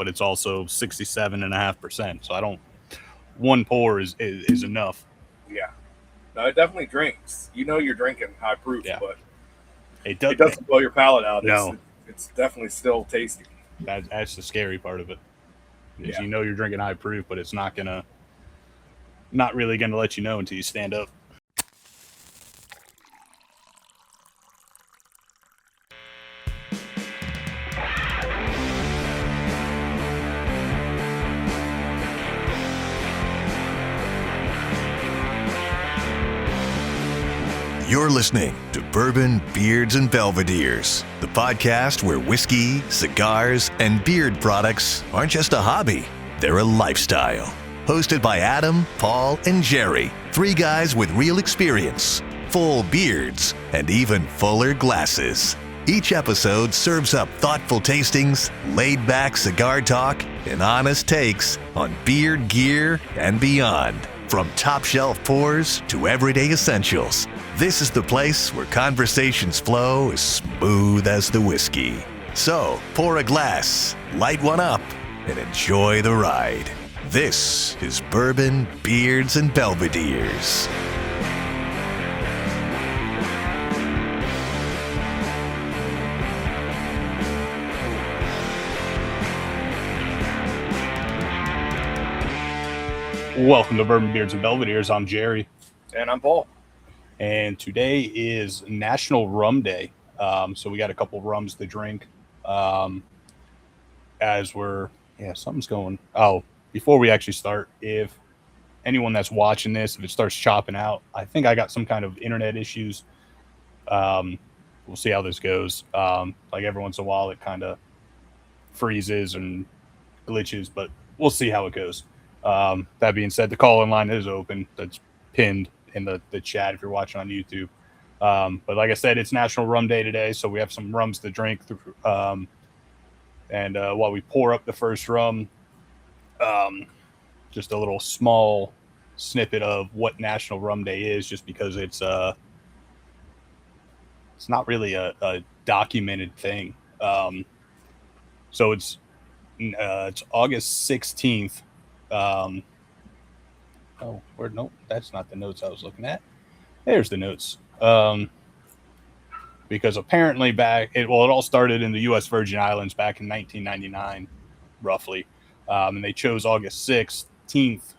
but it's also 67.5%. So I don't. One pour is enough. Yeah. No, it definitely drinks. You know you're drinking high proof, Yeah. but It doesn't blow your palate out. No. It's definitely still tasty. That's the scary part of it. Is Yeah. you know you're drinking high proof, but it's not really gonna let you know until you stand up. You're listening to Bourbon, Beards, and Belvederes, the podcast where whiskey, cigars, and beard products aren't just a hobby, they're a lifestyle. Hosted by Adam, Paul, and Jerry, three guys with real experience, full beards, and even fuller glasses. Each episode serves up thoughtful tastings, laid-back cigar talk, and honest takes on beard gear and beyond. From top-shelf pours to everyday essentials, this is the place where conversations flow as smooth as the whiskey. So, pour a glass, light one up, and enjoy the ride. This is Bourbon, Beards, and Belvederes. Welcome to Bourbon, Beards, and Belvederes. I'm Jerry. And I'm Paul. And today is National Rum Day. So we got a couple rums to drink. Something's going. Oh, before we actually start, if anyone that's watching this, if it starts chopping out, I think I got some kind of internet issues. We'll see how this goes. Like every once in a while, it kind of freezes and glitches, but we'll see how it goes. That being said, the call-in line is open. That's pinned in the chat if you're watching on YouTube. But like I said, it's National Rum Day today, so we have some rums to drink. And while we pour up the first rum, just a little small snippet of what National Rum Day is, just because it's not really a documented thing. So it's August 16th. Nope, that's not the notes I was looking at. There's the notes. Because apparently it all started in the U.S. Virgin Islands back in 1999, roughly. And they chose August 16th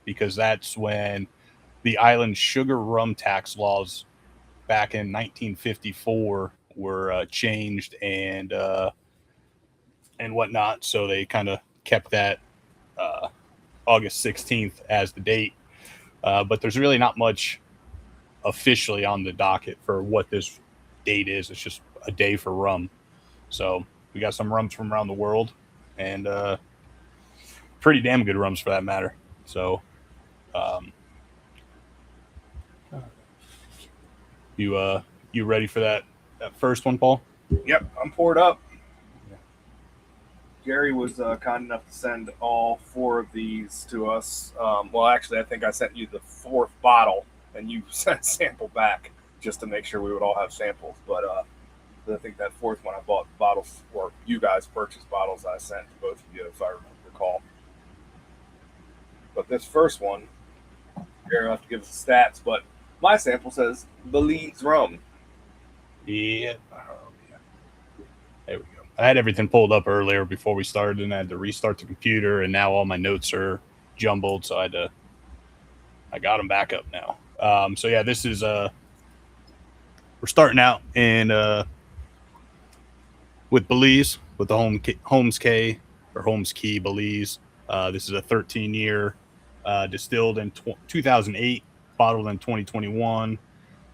because that's when the island's sugar rum tax laws back in 1954 were changed and whatnot. So they kind of kept that August 16th as the date. But there's really not much officially on the docket for what this date is. It's just a day for rum. So we got some rums from around the world and pretty damn good rums for that matter. So you ready for that first one, Paul? Yep, I'm poured up. Jerry was kind enough to send all four of these to us. Well, actually, I think I sent you the fourth bottle, and you sent a sample back just to make sure we would all have samples. But I think that fourth one I bought bottles, or you guys purchased bottles I sent to both of you, if I recall. But this first one, Jerry will have to give us the stats, but my sample says Belize rum. Yeah. There we go. I had everything pulled up earlier before we started, and I had to restart the computer, and now all my notes are jumbled, so I got them back up now. So yeah, this is we're starting out with Belize, with the Holmes Key Belize. This is a 13-year distilled in 2008, bottled in 2021,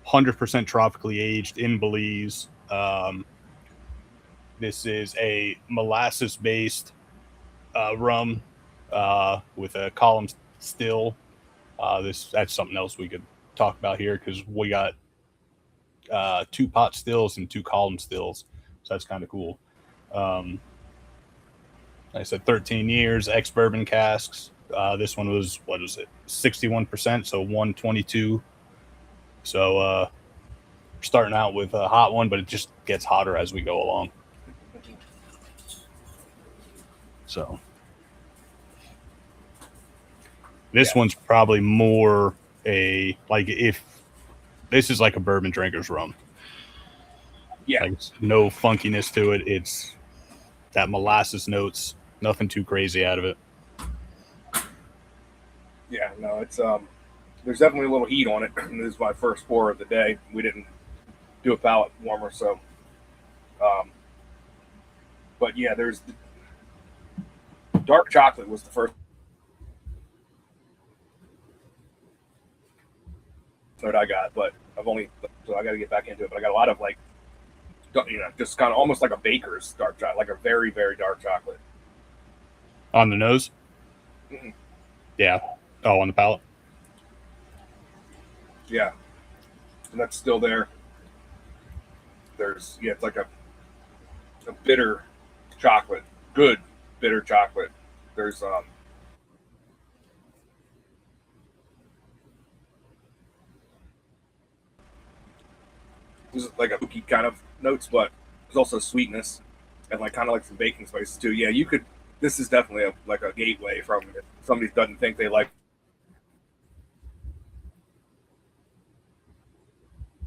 100% tropically aged in Belize. This is a molasses-based rum with a column still. That's something else we could talk about here because we got 2 pot stills and 2 column stills, so that's kind of cool. Like I said, 13 years, ex-bourbon casks. This one was, 61%, so 122. So we're starting out with a hot one, but it just gets hotter as we go along. So this one's probably more if this is like a bourbon drinker's rum. Yeah. Like no funkiness to it. It's that molasses notes, nothing too crazy out of it. Yeah, no, it's there's definitely a little heat on it. This is my first pour of the day. We didn't do a palate warmer, so but yeah, there's dark chocolate was the first note I got, but I got to get back into it. But I got a lot of like, just kind of almost like a baker's dark chocolate, like a very, very dark chocolate. On the nose? Mm-hmm. Yeah. Oh, on the palate? Yeah. And that's still there. There's, it's like a bitter chocolate, good bitter chocolate. There's, there's like a cookie kind of notes, but there's also sweetness and like kind of like some baking spices too. Yeah, this is definitely like a gateway from if somebody doesn't think they like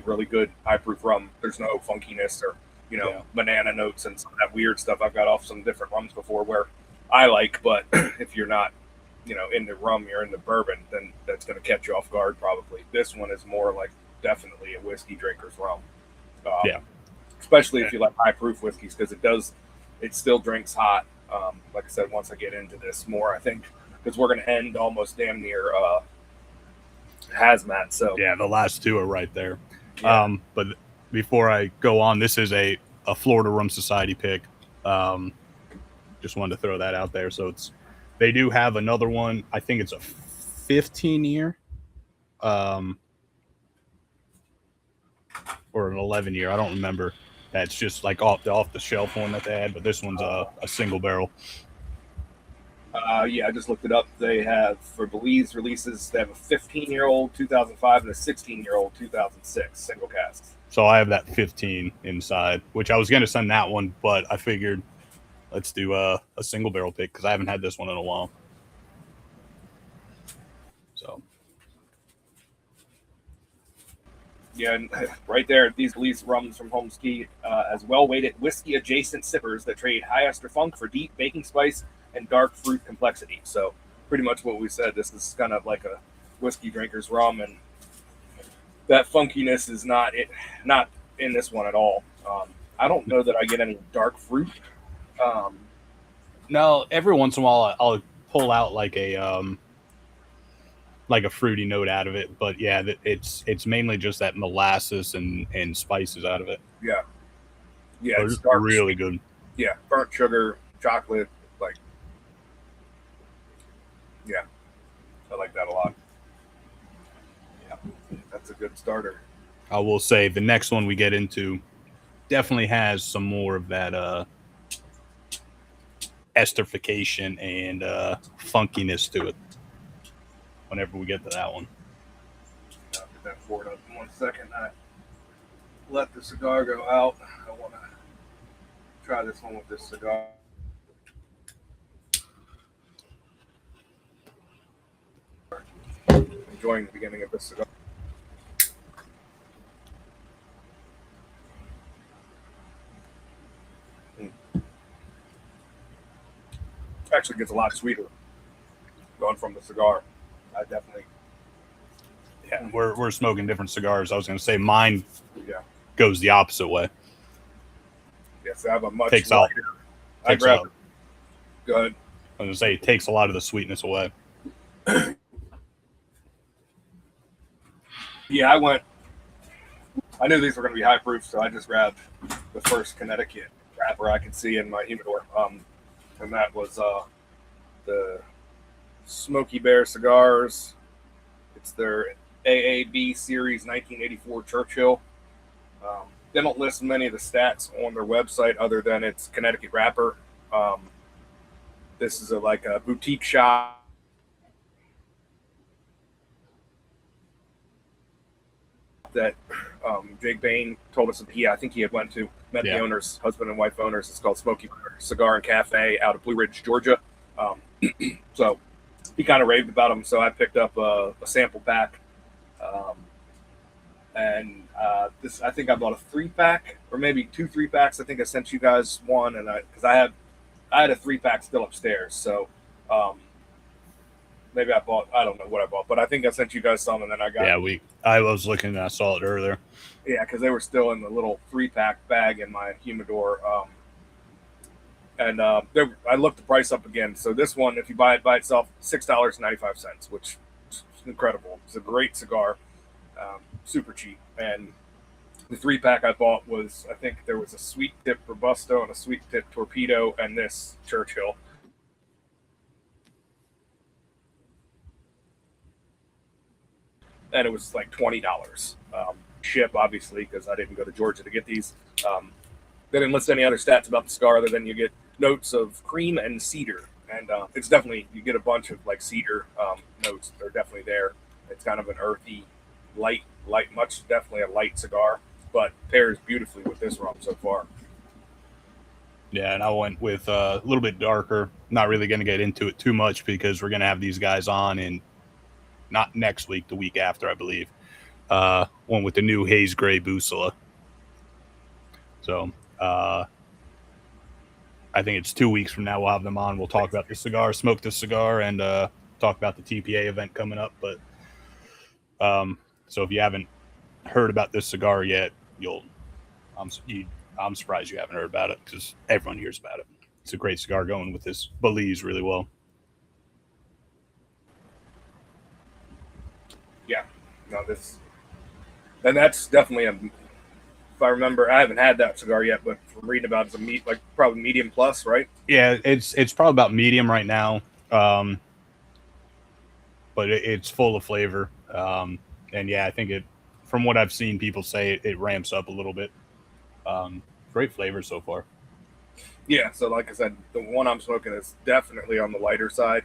really good high proof rum. There's no funkiness or banana notes and some of that weird stuff I've got off some different rums before where I like, but if you're not into rum, you're into bourbon, then that's going to catch you off guard probably. This one is more like definitely a whiskey drinker's rum. Especially if you like high proof whiskeys, because it still drinks hot. Like I said, once I get into this more, I think because we're going to end almost damn near hazmat. So yeah, the last two are right there. Yeah. But before I go on, this is a Florida Rum Society pick. Just wanted to throw that out there. So they do have another one. I think it's a 15-year, or an 11-year. I don't remember. That's just like off the shelf one that they had, but this one's a single barrel. Yeah, I just looked it up. They have, for Belize releases, they have a 15-year-old 2005 and a 16-year-old 2006 single casks. So I have that 15 inside, which I was going to send that one, but I figured let's do a single barrel pick because I haven't had this one in a while. So. Yeah, and right there, these Belize rums from Holmes as well-weighted whiskey-adjacent sippers that trade high ester funk for deep baking spice and dark fruit complexity. So pretty much what we said, this is kind of like a whiskey drinker's rum, and that funkiness is not in this one at all. I don't know that I get any dark fruit. No, every once in a while I'll pull out like a fruity note out of it, but yeah, it's mainly just that molasses and spices out of it. Yeah, it's dark, really good. Yeah, burnt sugar, chocolate, like. Yeah, I like that a lot. Yeah, that's a good starter. I will say the next one we get into definitely has some more of that esterification and funkiness to it. Whenever we get to that one. I'll get that poured up in 1 second. I let the cigar go out. I want to try this one with this cigar. Enjoying the beginning of this cigar. Actually gets a lot sweeter going from the cigar. I definitely. Yeah, we're smoking different cigars. I was going to say mine goes the opposite way. Yes, I have a much takes lighter. I grab it. Go ahead. I was going to say it takes a lot of the sweetness away. Yeah, I knew these were going to be high proof, so I just grabbed the first Connecticut wrapper I could see in my humidor. And that was the Smoky Bear Cigars. It's their AAB Series 1984 Churchill. They don't list many of the stats on their website other than it's Connecticut wrapper. This is like a boutique shop. That Jake Bain told us I think he had went to. Met Yeah. the owners, husband and wife owners. It's called Smoky Cigar and Cafe out of Blue Ridge, Georgia. So he kind of raved about them. So I picked up a sample pack. This, I think I bought a 3-pack or maybe 2 3-packs. I think I sent you guys one, and because I had a 3-pack still upstairs. So maybe I don't know what I bought, but I think I sent you guys some, and then I got I was looking and I saw it earlier. Yeah, because they were still in the little 3-pack bag in my humidor. I looked the price up again. So this one, if you buy it by itself, $6.95, which is incredible. It's a great cigar, super cheap. And the 3-pack I bought was, I think there was a sweet tip Robusto and a sweet tip Torpedo and this Churchill. And it was like $20. Ship, obviously, because I didn't go to Georgia to get these. They didn't list any other stats about the cigar other than you get notes of cream and cedar. And it's definitely, you get a bunch of like cedar notes. They're definitely there. It's kind of an earthy, light, definitely a light cigar, but pairs beautifully with this rum so far. Yeah, and I went with a little bit darker. Not really going to get into it too much because we're going to have these guys on in not next week, the week after, I believe. One with the new Haze Gray Bussola. So I think it's 2 weeks from now we'll have them on. We'll talk about the cigar, smoke the cigar, and talk about the TPA event coming up. But so if you haven't heard about this cigar yet, I'm surprised you haven't heard about it because everyone hears about it. It's a great cigar going with this Belize really well. Yeah, no, and that's definitely if I remember, I haven't had that cigar yet, but from reading about it, it's probably medium plus, right? Yeah, it's probably about medium right now, but it's full of flavor. And yeah, I think from what I've seen people say, it ramps up a little bit. Great flavor so far. Yeah, so like I said, the one I'm smoking is definitely on the lighter side.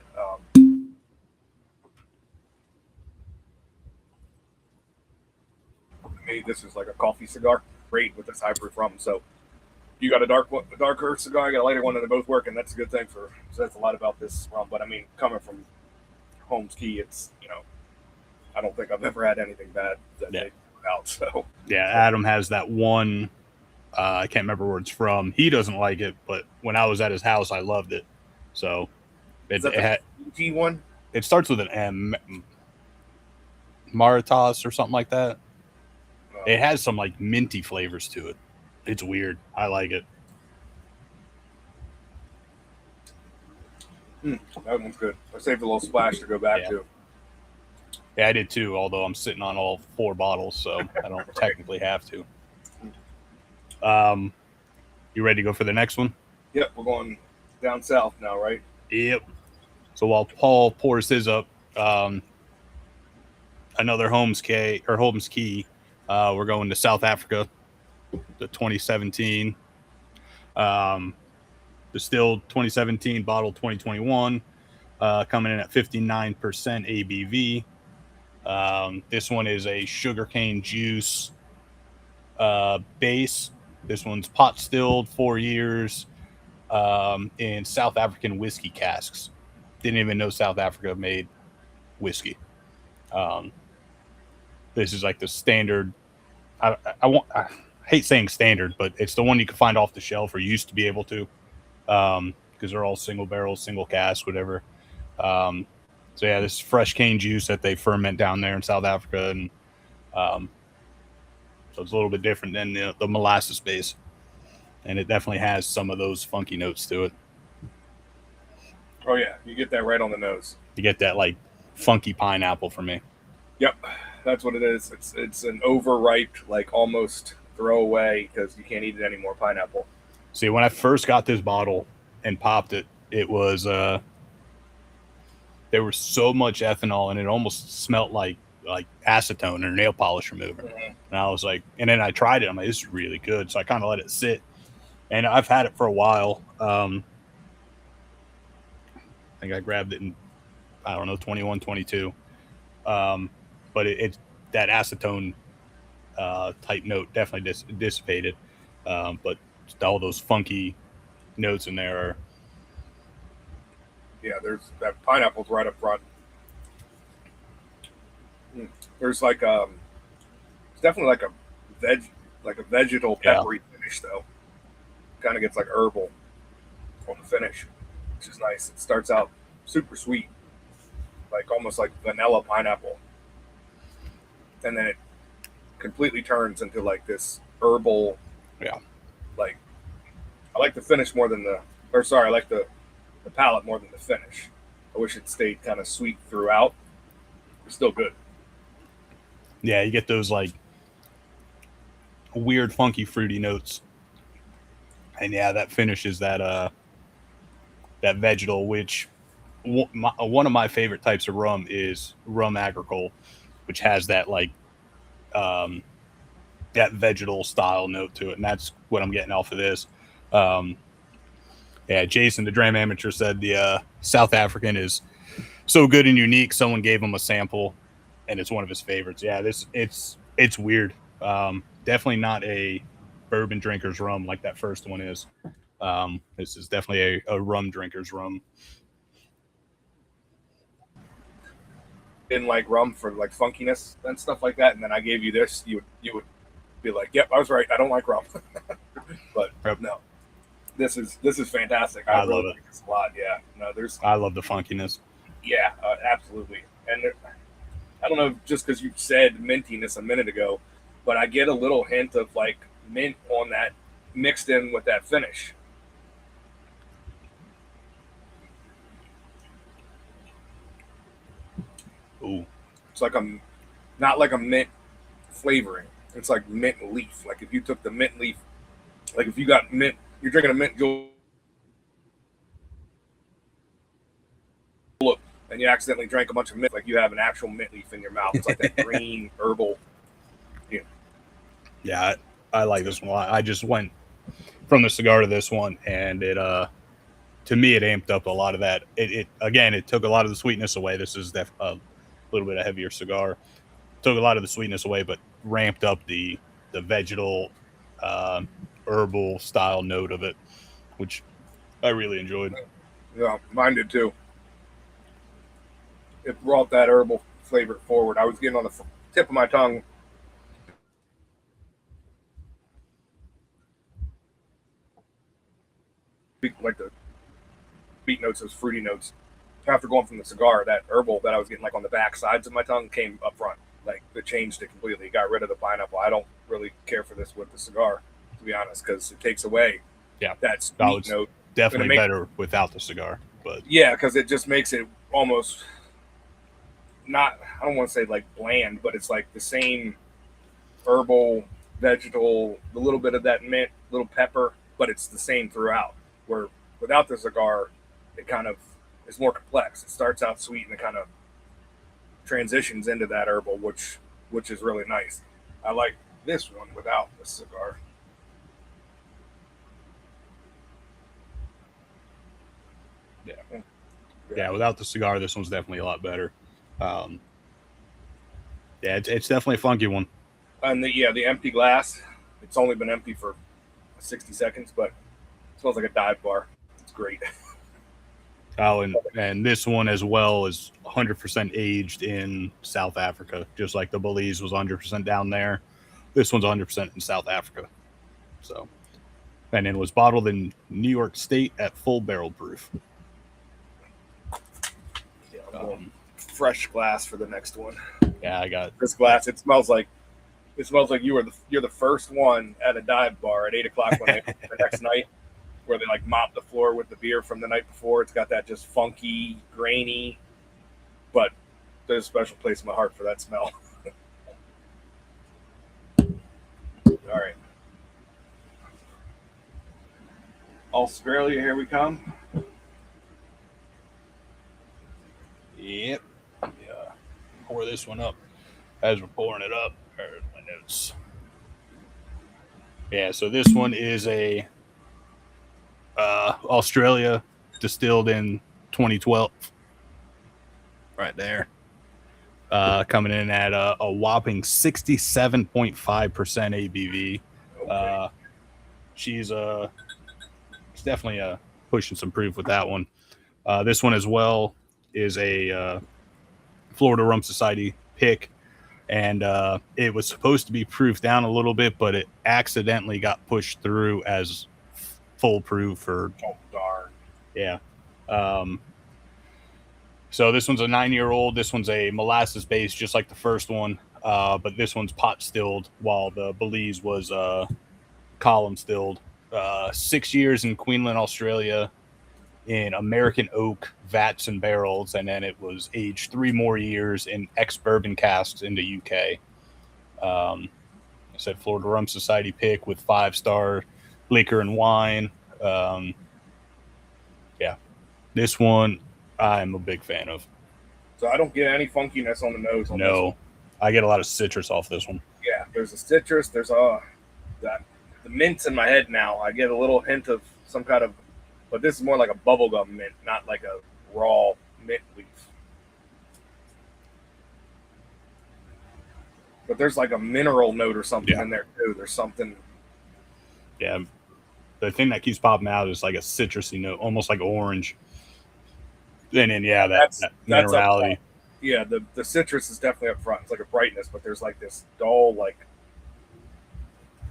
To me, this is like a coffee cigar, great with this high proof rum. So you got a darker cigar, I got a lighter one, and they both work, and that's a good thing so that's a lot about this rum. But I mean, coming from Holmes Key, it's, I don't think I've ever had anything bad that they put out. So yeah, Adam has that one. I can't remember where it's from. He doesn't like it, but when I was at his house, I loved it. So the G one? It starts with an M, Maritas or something like that. It has some like minty flavors to it. It's weird. I like it. That one's good. I saved a little splash to go back to. Yeah, I did too, although I'm sitting on all 4 bottles, so I don't technically have to. You ready to go for the next one? Yep, we're going down south now, right? Yep. So while Paul pours his up, another Holmes Key, we're going to South Africa, the 2017. Distilled 2017, bottled 2021, coming in at 59% ABV. This one is a sugarcane juice base. This one's pot stilled 4 years in South African whiskey casks. Didn't even know South Africa made whiskey. This is like the standard. I hate saying standard, but it's the one you can find off the shelf or used to be able to, because they're all single barrels, single cask, whatever. So yeah, this is fresh cane juice that they ferment down there in South Africa, and so it's a little bit different than the molasses base, and it definitely has some of those funky notes to it. Oh yeah, you get that right on the nose. You get that like funky pineapple for me. Yep, that's what it is. It's an overripe, like almost throwaway because you can't eat it anymore pineapple. See, when I first got this bottle and popped it, it was there was so much ethanol and it almost smelled like acetone or nail polish remover. Mm-hmm. And I was like, and then I tried it. I'm like, this is really good. So I kind of let it sit, and I've had it for a while. I think I grabbed it in, 21, 22. But it that acetone type note definitely dissipated. But all those funky notes in there are. Yeah, there's that pineapple's right up front. There's like it's definitely like a vegetal peppery finish though. Kind of gets like herbal on the finish, which is nice. It starts out super sweet, like almost like vanilla pineapple, and then it completely turns into like this herbal. Yeah. Like I like the finish more than I like the palate more than the finish. I wish it stayed kind of sweet throughout. It's still good. Yeah, you get those like weird, funky, fruity notes, and yeah, that finishes that vegetal. Which one of my favorite types of rum is rum agricole, which has that like that vegetal style note to it, and that's what I'm getting off of this. Yeah, Jason, the Dram Amateur, said the South African is so good and unique. Someone gave him a sample, and it's one of his favorites. Yeah, it's weird. Definitely not a bourbon drinker's rum like that first one is. This is definitely a rum drinker's rum. Didn't like rum for like funkiness and stuff like that, and then I gave you this, you would be like, "Yep, I was right. I don't like rum." But no, this is fantastic. I really like this a lot. Yeah, no, I love the funkiness. Yeah, absolutely. And I don't know, just because you said mintiness a minute ago, but I get a little hint of like mint on that mixed in with that finish. Ooh. It's like not like a mint flavoring. It's like mint leaf. Like if you took the mint leaf, like if you got mint, you're drinking a mint julep and you accidentally drank a bunch of mint, like you have an actual mint leaf in your mouth. It's like that green herbal. Yeah, I like this one a lot. I just went from the cigar to this one, and it to me it amped up a lot of that. It took a lot of the sweetness away. This is a little bit of heavier cigar. Took a lot of the sweetness away, but ramped up the vegetal herbal style note of it, which I really enjoyed. Yeah, mine did too. It brought that herbal flavor forward. I was getting on the tip of my tongue like the sweet notes, those fruity notes. After going from the cigar, that herbal that I was getting like on the back sides of my tongue came up front. Like it changed it completely. Got rid of the pineapple. I don't really care for this with the cigar, to be honest, because it takes away that sweet note. Definitely better without the cigar, but yeah, because it just makes it almost not. I don't want to say like bland, but it's like the same herbal, vegetal, a little bit of that mint, little pepper, but it's the same throughout. Where without the cigar, it kind of is more complex. It starts out sweet and it kind of transitions into that herbal, which is really nice. I like this one without the cigar. Yeah, without the cigar, this one's definitely a lot better. Yeah, it's definitely a funky one. And the empty glass, it's only been empty for 60 seconds, but it smells like a dive bar. It's great. Oh, and this one as well is 100% aged in South Africa, just like the Belize was 100% down there. This one's 100% in South Africa. So, and it was bottled in New York State at full barrel proof. Yeah, fresh glass for the next one. Yeah, I got this glass. It smells like you're the first one at a dive bar at 8:00 the next night, where they like mop the floor with the beer from the night before. It's got that just funky, grainy, but there's a special place in my heart for that smell. All right. Australia, here we come. Yep. Yeah. Pour this one up as we're pouring it up. There's my notes. Yeah, so this one is a Australia distilled in 2012. Right there. Coming in at a whopping 67.5% ABV. Okay. she's definitely pushing some proof with that one. This one as well is a Florida Rum Society pick, and it was supposed to be proofed down a little bit, but it accidentally got pushed through as full proof. Or Oh, darn. yeah. So this one's a 9-year-old. This one's a molasses base, just like the first one, but this one's pot stilled, while the Belize was column stilled. 6 years in Queensland, Australia, in American oak vats and barrels, and then it was aged 3 more years in ex-bourbon casks in the UK. I said Florida Rum Society pick with 5-star liquor and wine. Yeah, this one I'm a big fan of. So I don't get any funkiness on the nose. On this one. No, I get a lot of citrus off this one. Yeah, there's a citrus. There's the mint's in my head now. I get a little hint of some kind of, but this is more like a bubblegum mint, not like a raw mint leaf. But there's like a mineral note or something in there too. There's something. Yeah, the thing that keeps popping out is like a citrusy note, almost like orange. And then that minerality. Yeah, the citrus is definitely up front. It's like a brightness, but there's like this dull, like,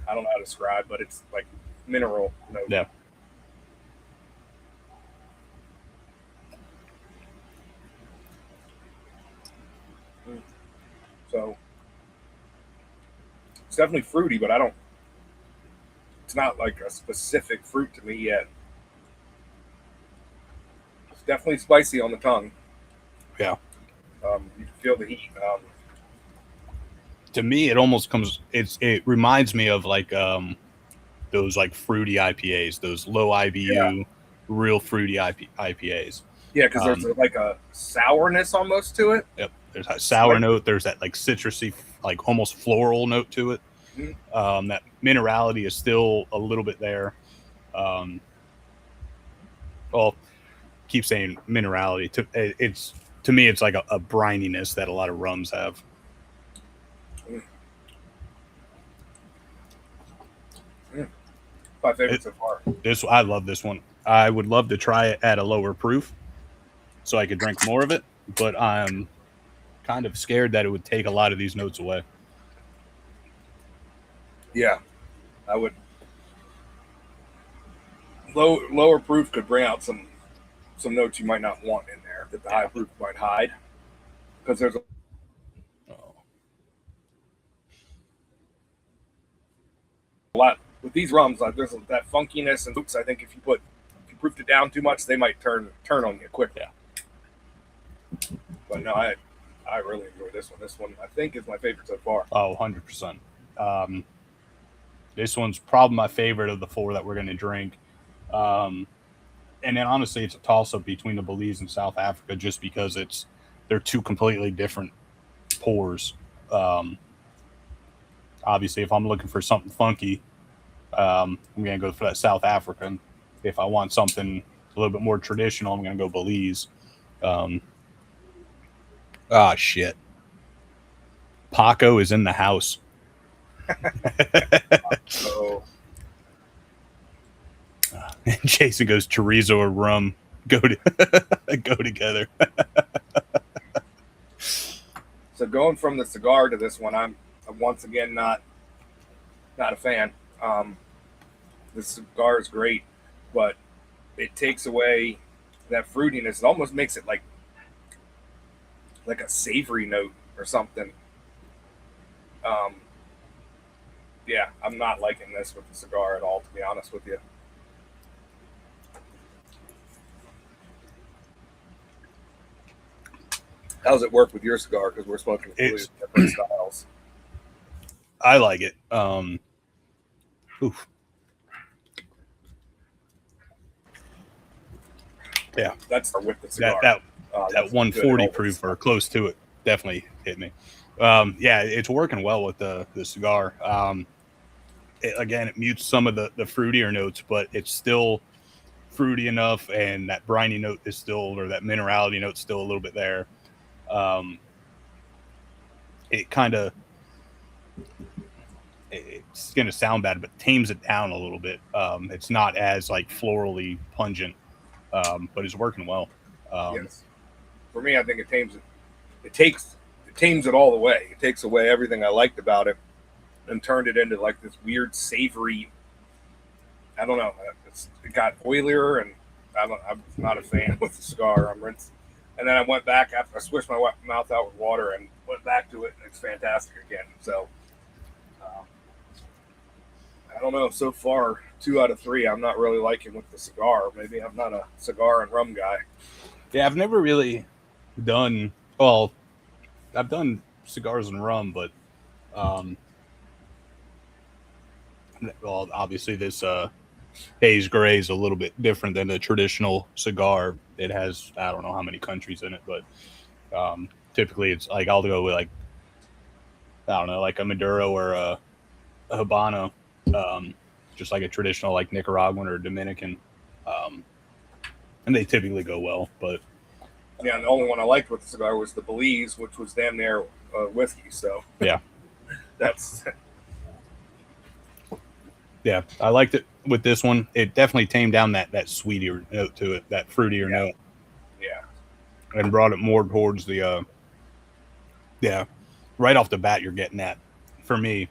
I don't know how to describe, but it's like mineral note. Yeah. So it's definitely fruity, but it's not like a specific fruit to me yet. It's definitely spicy on the tongue. Yeah. You can feel the heat. To me, it almost it reminds me of like those like fruity IPAs, those low IBU, real fruity IPAs. Yeah, because there's like a sourness almost to it. Yep. There's a sour note. There's that like citrusy, like almost floral note to it. Mm-hmm. That minerality is still a little bit there. Well, keep saying minerality. To me, it's like a brininess that a lot of rums have. My favorite so far. I love this one. I would love to try it at a lower proof so I could drink more of it, but I'm kind of scared that it would take a lot of these notes away. Yeah, I would. Lower proof could bring out some notes you might not want in there that the high proof might hide, because there's a lot with these rums. Like there's that funkiness and oops. I think if you proofed it down too much, they might turn on you quick. Yeah. But no, I really enjoy this one. This one I think is my favorite so far. Oh, 100%. This one's probably my favorite of the 4 that we're going to drink. And then honestly, it's a toss-up between the Belize and South Africa, just because they're 2 completely different pours. Obviously, if I'm looking for something funky, I'm going to go for that South African. If I want something a little bit more traditional, I'm going to go Belize. Shit. Paco is in the house. So. And Jason goes, chorizo or rum go together. So going from the cigar to this one, I'm once again not a fan. The cigar is great, but it takes away that fruitiness. It almost makes it like a savory note or something. Yeah, I'm not liking this with the cigar at all, to be honest with you. How does it work with your cigar? Because we're smoking completely different styles. I like it. Yeah, that's with the cigar. That 140 proof or close to it definitely hit me. Yeah, it's working well with the cigar. It mutes some of the fruitier notes, but it's still fruity enough, and that briny note is still, or that minerality note is still a little bit there. it's going to sound bad, but tames it down a little bit. It's not as like florally pungent, but it's working well. Yes. For me, I think it tames it. It tames it all the way. It takes away everything I liked about it and turned it into like this weird savory. I don't know. It got oilier, and I'm not a fan with the cigar. And then I went back after I swished my mouth out with water and went back to it, and it's fantastic again. So I don't know. So far, 2 out of 3, I'm not really liking with the cigar. Maybe I'm not a cigar and rum guy. Yeah, I've never really done. Well, I've done cigars and rum, but well, obviously this haze gray is a little bit different than the traditional cigar. It has, I don't know how many countries in it, but typically it's like I'll go with like, I don't know, like a Maduro or a Habano, just like a traditional like Nicaraguan or Dominican, and they typically go well. But yeah, the only one I liked with the cigar was the Belize, which was damn near whiskey. So yeah, that's yeah, I liked it with this one. It definitely tamed down that sweeter note to it, that fruitier note. Yeah, and brought it more towards the right off the bat. You're getting that, for me,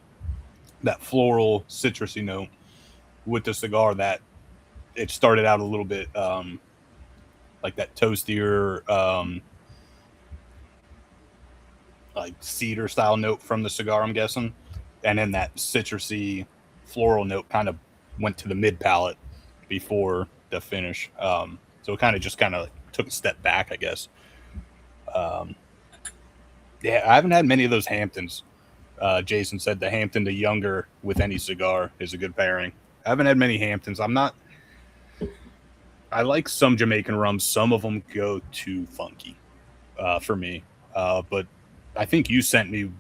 that floral citrusy note with the cigar. That it started out a little bit like that toastier like cedar style note from the cigar, I'm guessing, and then that citrusy floral note kind of went to the mid palate before the finish. So it kind of took a step back, I guess. Yeah, I haven't had many of those Hamptons. Jason said the Hampton, the younger with any cigar, is a good pairing. I haven't had many Hamptons. I like some Jamaican rums. Some of them go too funky for me. But I think you sent me.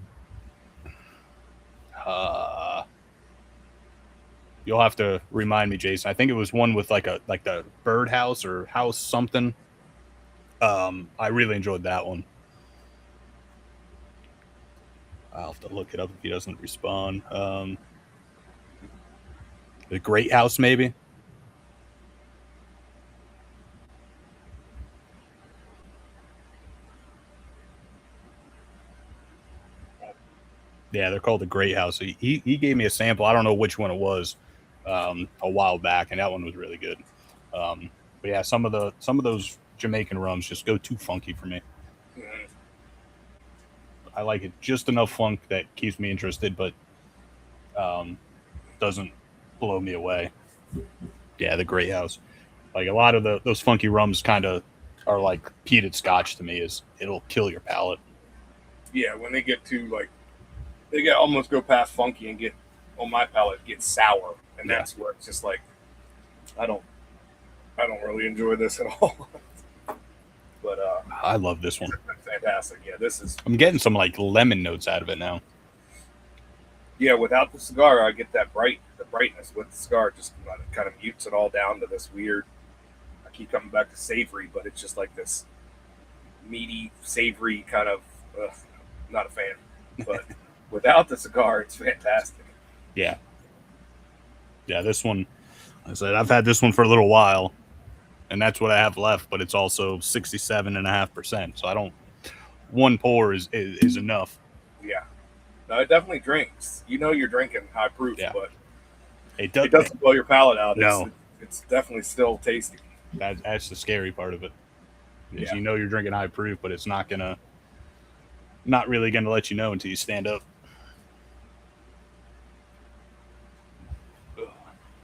You'll have to remind me, Jason. I think it was one with like the birdhouse or house something. I really enjoyed that one. I'll have to look it up if he doesn't respond. The Great House, maybe. Yeah, they're called the Great House. He gave me a sample. I don't know which one it was a while back, and that one was really good. But yeah, some of those Jamaican rums just go too funky for me. mm-hmm. I like it just enough funk that keeps me interested, but doesn't blow me away. Yeah, the Great House. Like a lot of those funky rums kind of are like peated scotch to me. It'll kill your palate. Yeah, when they get too like almost go past funky and get on my palate get sour, and that's where it's just like I don't really enjoy this at all. But I love this one. Fantastic. Yeah, this is. I'm getting some like lemon notes out of it now. Yeah, without the cigar, I get the brightness. With the cigar, just kind of mutes it all down to this weird. I keep coming back to savory, but it's just like this meaty, savory kind of. Not a fan, but without the cigar, it's fantastic. Yeah. Yeah, this one. I said I've had this one for a little while, and that's what I have left. But it's also 67.5%. So I don't. One pour is enough. Yeah. No, it definitely drinks. You know you're drinking high proof, but it doesn't blow your palate out. No. It's definitely still tasty. That's the scary part of it. Yeah. You know you're drinking high proof, but it's not really gonna let you know until you stand up.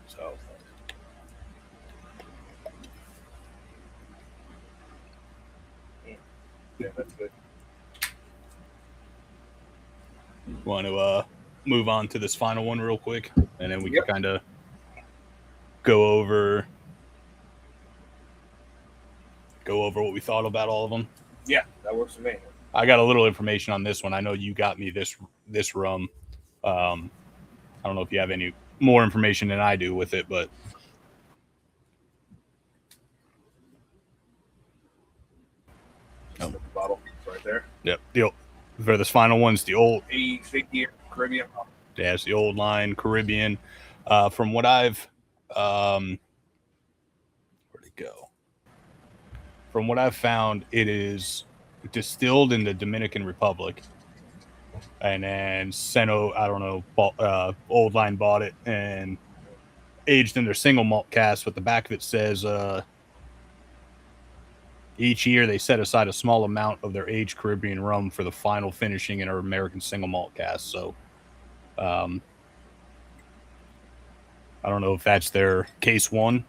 So yeah, that's good. Want to move on to this final one real quick, and then we can kind of go over what we thought about all of them. Yeah, that works for me. I got a little information on this one. I know you got me this rum. I don't know if you have any more information than I do with it, but The bottle right there. yep. For this final one's the old 50 Caribbean. Yeah, it's the old line Caribbean. From what I've where'd it go? From what I've found, it is distilled in the Dominican Republic, and then I don't know, Old Line bought it and aged in their single malt cask. But the back of it says each year they set aside a small amount of their aged Caribbean rum for the final finishing in our American single malt cask. So, I don't know if that's their case one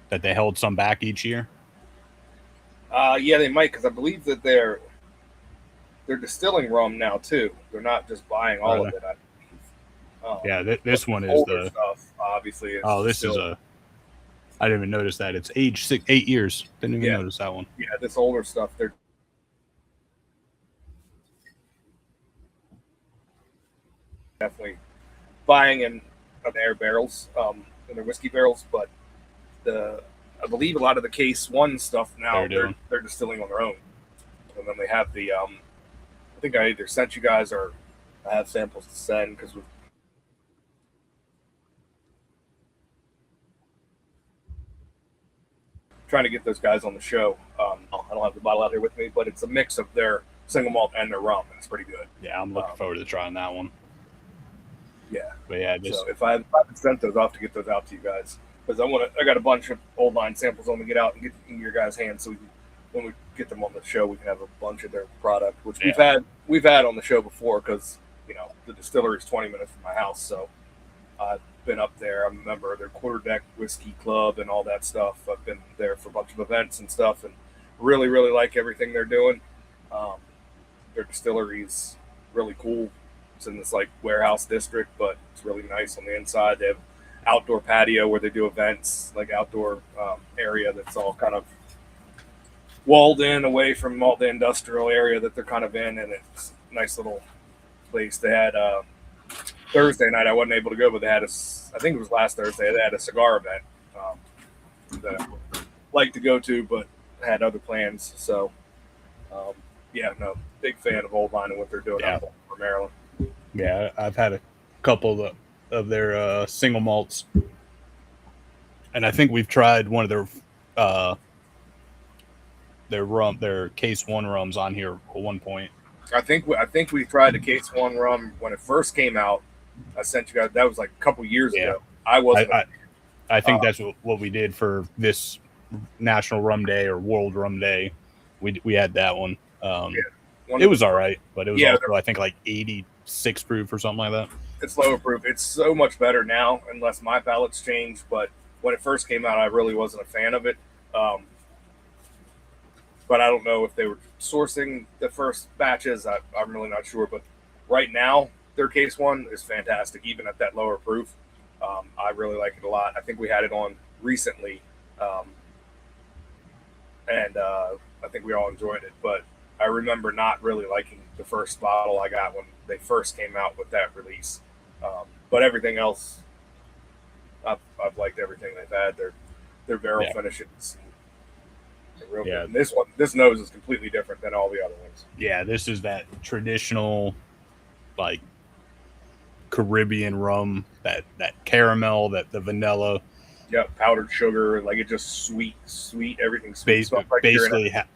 that they held some back each year. Yeah, they might, because I believe that they're distilling rum now too. They're not just buying all of it. Yeah, this one is the stuff. Obviously, this is a. I didn't even notice that it's aged 8 years. Didn't even notice that one. Yeah, this older stuff they're definitely buying in their barrels, in their whiskey barrels. But I believe a lot of the case one stuff now they're distilling on their own, and then they have the. I think I either sent you guys or I have samples to send because we've. Trying to get those guys on the show. I don't have the bottle out here with me, but it's a mix of their single malt and their rum, and it's pretty good. Yeah, I'm looking forward to trying that one. Yeah, but yeah, so if I haven't sent those, I'll have to get those out to you guys because I got a bunch of old line samples on to get out and get in your guys' hands, so when we get them on the show, we can have a bunch of their product, which we've had on the show before because the distillery is 20 minutes from my house, so I've been up there. I'm a member of their quarterdeck whiskey club and all that stuff. I've been there for a bunch of events and stuff, and really, really like everything they're doing. Their distillery's really cool. It's in this like warehouse district, but it's really nice on the inside. They have outdoor patio where they do events, like outdoor area that's all kind of walled in away from all the industrial area that they're kind of in, and it's a nice little place. They had Thursday night, I wasn't able to go, but they had I think it was last Thursday, they had a cigar event that I would like to go to, but had other plans. So, big fan of Old Line and what they're doing out for Maryland. Yeah, I've had a couple of their single malts, and I think we've tried one of their case one rums on here at one point. I think we tried the case one rum when it first came out. I sent you guys. That was like a couple years ago. I wasn't. I think that's what we did for this National Rum Day or World Rum Day. We had that one. It was all right, but it was also I think like 86 proof or something like that. It's lower proof. It's so much better now, unless my palate's changed. But when it first came out, I really wasn't a fan of it. But I don't know if they were sourcing the first batches. I'm really not sure. But right now, their case one is fantastic, even at that lower proof. I really like it a lot. I think we had it on recently, and I think we all enjoyed it. But I remember not really liking the first bottle I got when they first came out with that release. But everything else, I've liked everything they've had. Their barrel finishes. Real good. And this nose is completely different than all the other ones. Yeah, this is that traditional, like Caribbean rum, that caramel, the vanilla. Yeah, powdered sugar, like it just sweet, everything sweet.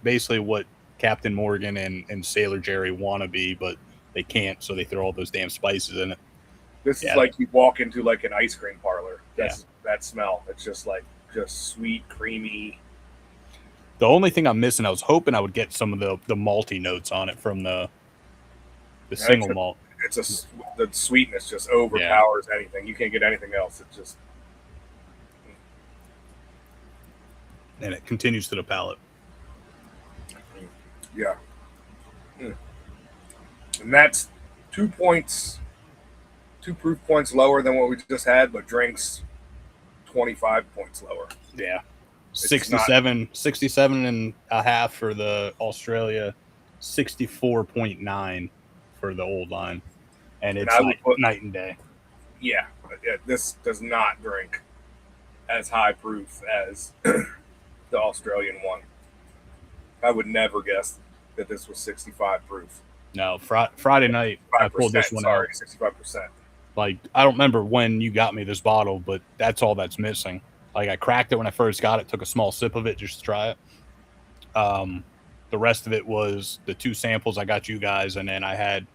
Basically what Captain Morgan and Sailor Jerry want to be, but they can't, so they throw all those damn spices in it. This is like you walk into like an ice cream parlor. That's that smell. It's just sweet, creamy. The only thing I'm missing, I was hoping I would get some of the malty notes on it from the single malt. The sweetness just overpowers anything. You can't get anything else. It just and it continues to the palate. Yeah, and that's 2 proof points lower than what we just had, but drinks 25 points lower. Yeah. 67 and a half for the Australia, 64.9 for the Old Line, and it's night and day. Yeah, this does not drink as high proof as the Australian one. I would never guess that this was 65 proof. No, Friday night I pulled this one out. 65%. Like, I don't remember when you got me this bottle, but that's all that's missing. Like, I cracked it when I first got it, took a small sip of it just to try it. The rest of it was the 2 samples I got you guys, and then I had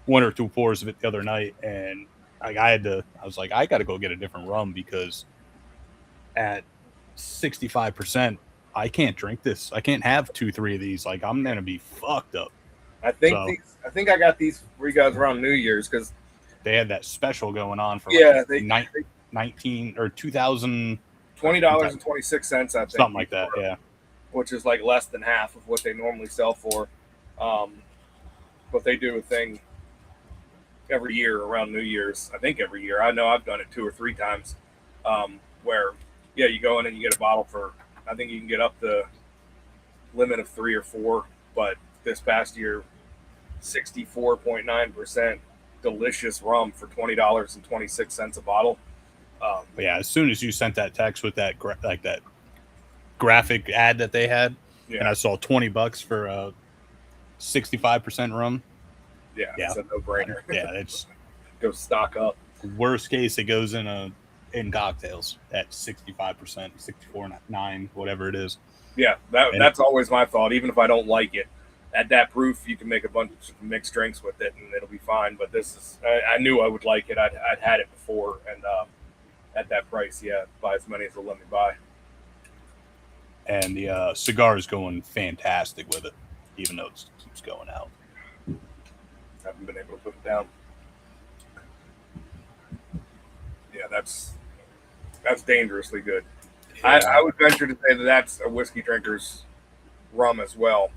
1 or 2 pours of it the other night, and I was like, I got to go get a different rum because at 65%, I can't drink this. I can't have 2-3 of these. Like, I'm gonna be fucked up. I think I got these for you guys around New Year's because they had that special going on for 19 or 2000 $20.26. I think something like that. Yeah, which is like less than half of what they normally sell for. But they do a thing every year around New Year's. I think every year. I know I've done it 2 or 3 times. Where you go in and you get a bottle for. I think you can get up the limit of 3 or 4, but this past year, 64.9% delicious rum for $20.26 a bottle. But yeah, as soon as you sent that text with that that graphic ad that they had, and I saw $20 for 65% rum. Yeah, it's a no-brainer. Yeah, it's go stock up. Worst case, it goes in cocktails at 65%, 64.9, whatever it is. Yeah, that's always my thought. Even if I don't like it, at that proof, you can make a bunch of mixed drinks with it, and it'll be fine. But this is, I knew I would like it. I'd had it before, and at that price, buy as many as they'll let me buy. And the cigar is going fantastic with it, even though it keeps going out. Haven't been able to put it down. Yeah, that's dangerously good. Yeah. I would venture to say that that's a whiskey drinker's rum as well,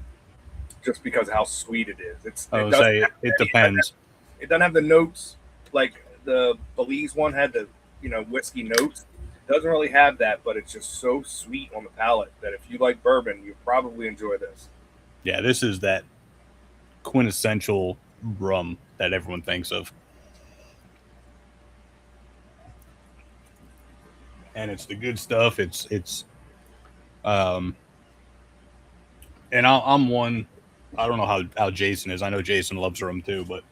just because of how sweet it is. It depends. It doesn't have the notes like the Belize one had the whiskey notes. It doesn't really have that, but it's just so sweet on the palate that if you like bourbon, you probably enjoy this. Yeah, this is that quintessential rum that everyone thinks of. And it's the good stuff. And I'm one. I don't know how Jason is. I know Jason loves rum too, but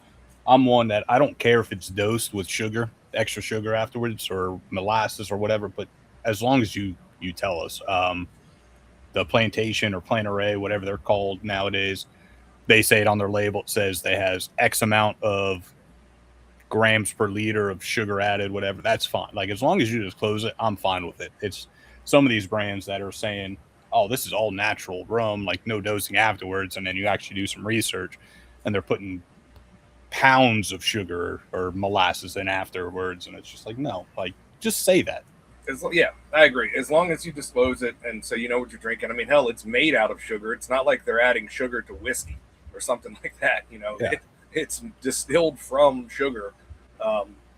I'm one that I don't care if it's dosed with sugar, extra sugar afterwards, or molasses or whatever. But as long as you tell us, the plantation or plant array, whatever they're called nowadays, they say it on their label. It says they has X amount of grams per liter of sugar added, whatever. That's fine. Like, as long as you disclose it, I'm fine with it. It's some of these brands that are saying, oh, this is all natural rum, like no dosing afterwards, and then you actually do some research and they're putting pounds of sugar or molasses in afterwards, and it's just like, no, like, just say that. I agree. As long as you disclose it and so you know what you're drinking. I mean, hell, it's made out of sugar. It's not like they're adding sugar to whiskey or something like that. It's distilled from sugar.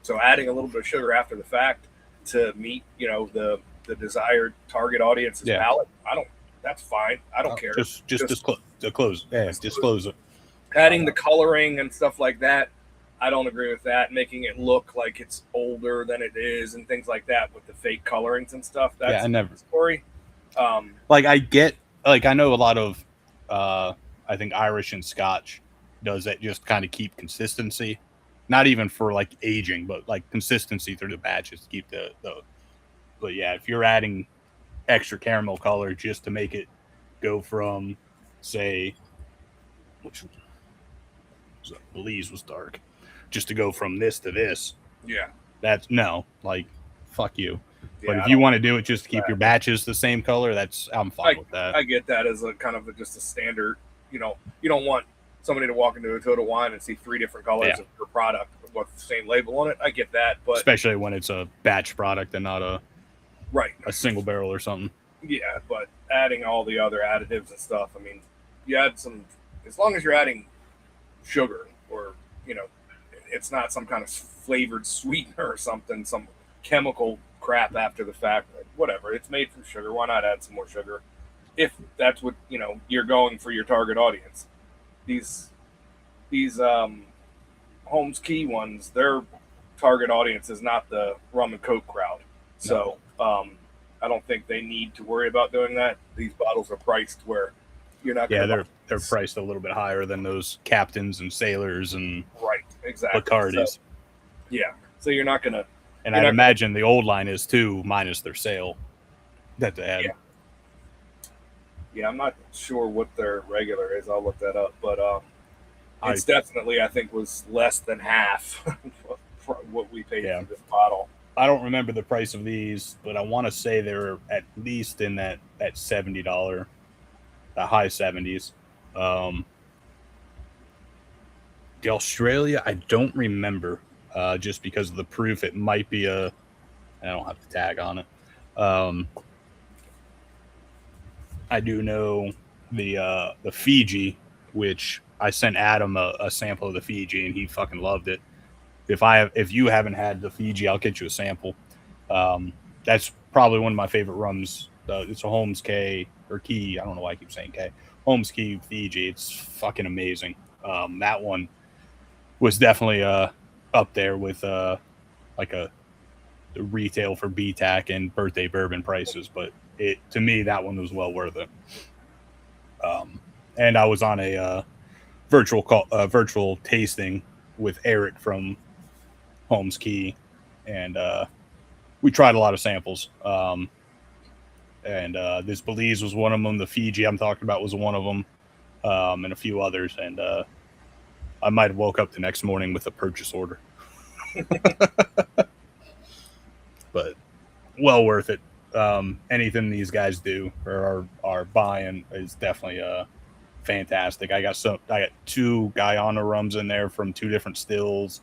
So adding a little bit of sugar after the fact to meet, the desired target audience's palate, that's fine. I don't care. Just disclose. Yeah, disclose it. Adding the coloring and stuff like that, I don't agree with that. Making it look like it's older than it is and things like that with the fake colorings and stuff. That's I never. Story. I know a lot of, I think Irish and Scotch does that, just kind of keep consistency. Not even for like aging, but like consistency through the batches to keep the. But yeah, if you're adding extra caramel color just to make it go from, say, Belize was dark, just to go from this to this. Yeah, that's fuck you. Yeah, but if you want to do it just to keep your batches the same color, I'm fine with that. I get that as a kind of just a standard. You don't want somebody to walk into a Total Wine and see 3 different colors of your product with the same label on it. I get that, but especially when it's a batch product and not a single barrel or something. Yeah, but adding all the other additives and stuff. I mean, you add some, as long as you're adding sugar or it's not some kind of flavored sweetener or something, some chemical crap after the fact. Like, whatever, it's made from sugar. Why not add some more sugar? If that's what you're going for your target audience. These Holmes Key ones, their target audience is not the rum and coke crowd. So I don't think they need to worry about doing that. These bottles are priced where You're not Yeah, going to they're priced a little bit higher than those captains and sailors and right, exactly. Bacardis. So, yeah, so you're not going to. And I'd imagine the old line is too, minus their sale that they had. Yeah, I'm not sure what their regular is. I'll look that up, but it's definitely, I think, was less than half what we paid for this bottle. I don't remember the price of these, but I want to say they're at least in that $70, the high 70s. The Australia, I don't remember, just because of the proof. It might be I don't have the tag on it. I do know the Fiji, which I sent Adam a sample of the Fiji, and he fucking loved it. If you haven't had the Fiji, I'll get you a sample. That's probably one of my favorite rums. It's a Holmes K or Key. I don't know why I keep saying K. Holmes Key Fiji. It's fucking amazing. That one was definitely up there with the retail for BTAC and birthday bourbon prices, but to me that one was well worth it. And I was on a virtual tasting with Eric from Holmes Key, and we tried a lot of samples. And this Belize was one of them. The Fiji I'm talking about was one of them, and a few others. And I might have woke up the next morning with a purchase order. But well worth it. Anything these guys do or are buying is definitely fantastic. I got 2 Guyana rums in there from 2 different stills.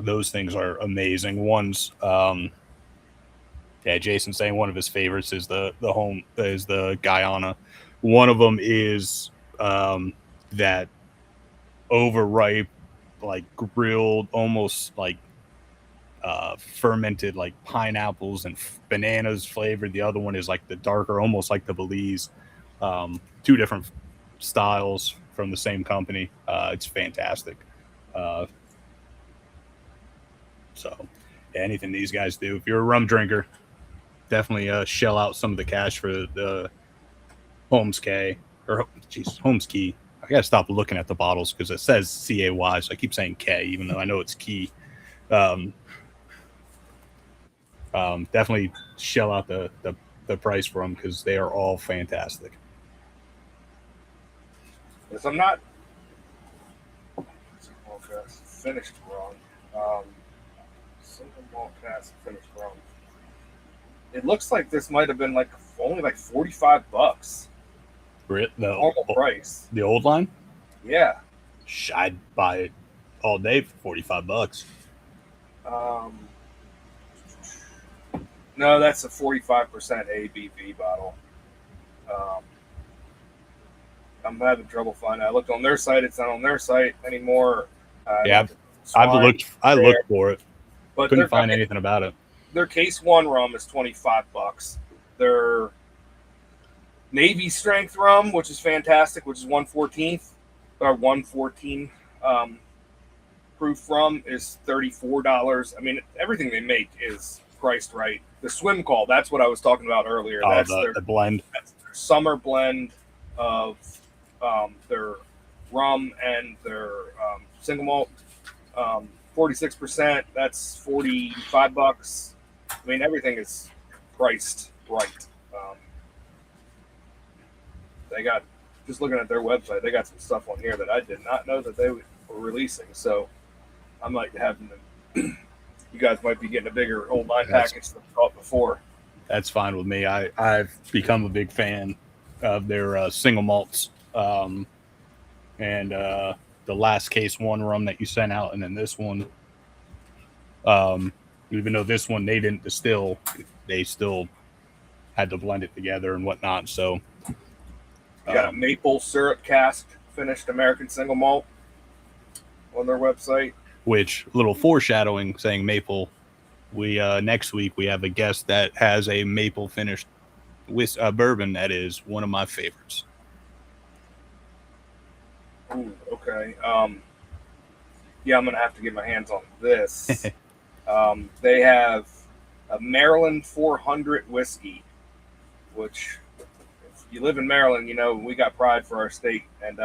Those things are amazing. One's Jason's saying one of his favorites is the Guyana. One of them is that overripe, like grilled, almost like fermented, like pineapples and bananas flavored. The other one is like the darker, almost like the Belize. 2 different styles from the same company. It's fantastic. So anything these guys do, if you're a rum drinker, definitely shell out some of the cash for the Holmes K Holmes Key. I gotta stop looking at the bottles because it says CAY, so I keep saying K, even though I know it's Key. Definitely shell out the price for them because they are all fantastic. If I'm not finished wrong, single malt cask finished wrong. It looks like this might have been like only like $45. The normal price. The old line? Yeah. I'd buy it all day for $45. No, that's a 45% ABV bottle. I'm having trouble finding it. I looked on their site. It's not on their site anymore. I looked for it, but couldn't find anything about it. Their Case 1 rum is $25. Their Navy strength rum, which is fantastic, which is 114 proof rum, is $34. I mean, everything they make is priced right. The Swim Call, that's what I was talking about earlier. Oh, that's the blend. That's their summer blend of their rum and their single malt. 46%. That's $45. I mean, everything is priced right. They got, just looking at their website, they got some stuff on here that I did not know that they were releasing. So I might have them. You guys might be getting a bigger old line package than I thought before. That's fine with me. I've become a big fan of their single malts, and the last Case 1 rum that you sent out, and then this one. Even though this one they didn't distill, they still had to blend it together and whatnot. So you got a maple syrup cask finished American Single Malt on their website. Which, little foreshadowing, saying maple. We next week we have a guest that has a maple finished bourbon that is one of my favorites. Ooh, okay. Yeah, I'm gonna have to get my hands on this. They have a Maryland 400 whiskey, which you live in Maryland, you know we got pride for our state, and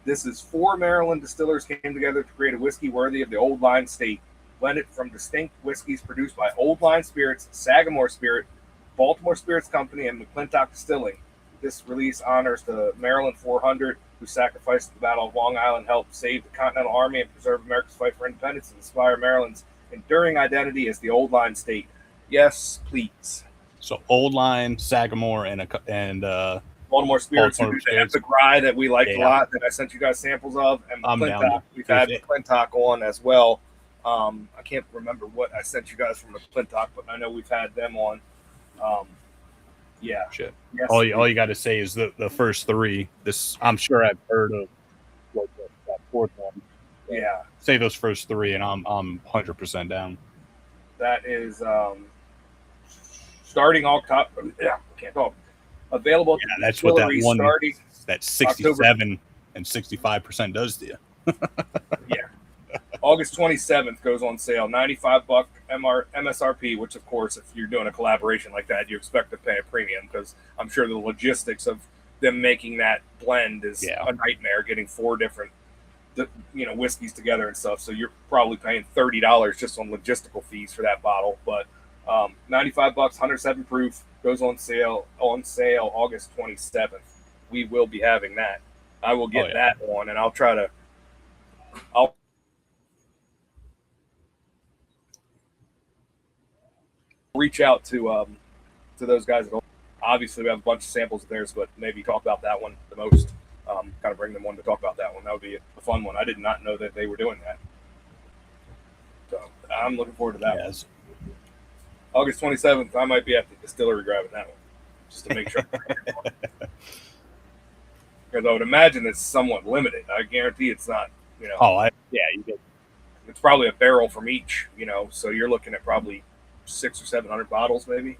this is 4 Maryland distillers came together to create a whiskey worthy of the Old Line State, blended from distinct whiskeys produced by Old Line Spirits, Sagamore Spirit, Baltimore Spirits Company, and McClintock Distilling. This release honors the Maryland 400 who sacrificed at the Battle of Long Island, helped save the Continental Army, and preserve America's fight for independence and inspire Maryland's enduring identity as the Old Line State. Yes, please. So Old Line, Sagamore, and Baltimore Spirits, Baltimore the epic rye that we liked a Yeah. lot, that I sent you guys samples of, and I'm down McClintock. there. We've had McClintock on as well. I can't remember what I sent you guys from McClintock, but I know we've had them on. Yeah. Shit. Yes, All you got to say is the first 3. This I'm sure I've heard of like that 4th one. Yeah. Say those first 3, and I'm 100% down. That is starting October. Yeah, can't talk. Available. Yeah, that's what that one starting that 67 and 65% does to you. Yeah. August 27th goes on sale. $95 MSRP, which of course, if you're doing a collaboration like that, you expect to pay a premium, because I'm sure the logistics of them making that blend is a nightmare, getting 4 different whiskeys together and stuff. So you're probably paying $30 just on logistical fees for that bottle. But $95, 107 proof, goes on sale August 27th. We will be having that. I will get that on, and I'll reach out to those guys. Obviously, we have a bunch of samples of theirs, but maybe talk about that one the most. Kind of bring them on to talk about that one. That would be a fun one. I did not know that they were doing that. So I'm looking forward to that one. August 27th, I might be at the distillery grabbing that one, just to make sure. Because I would imagine it's somewhat limited. I guarantee it's not, you get. It's probably a barrel from each, so you're looking at probably 600 or 700 bottles, maybe.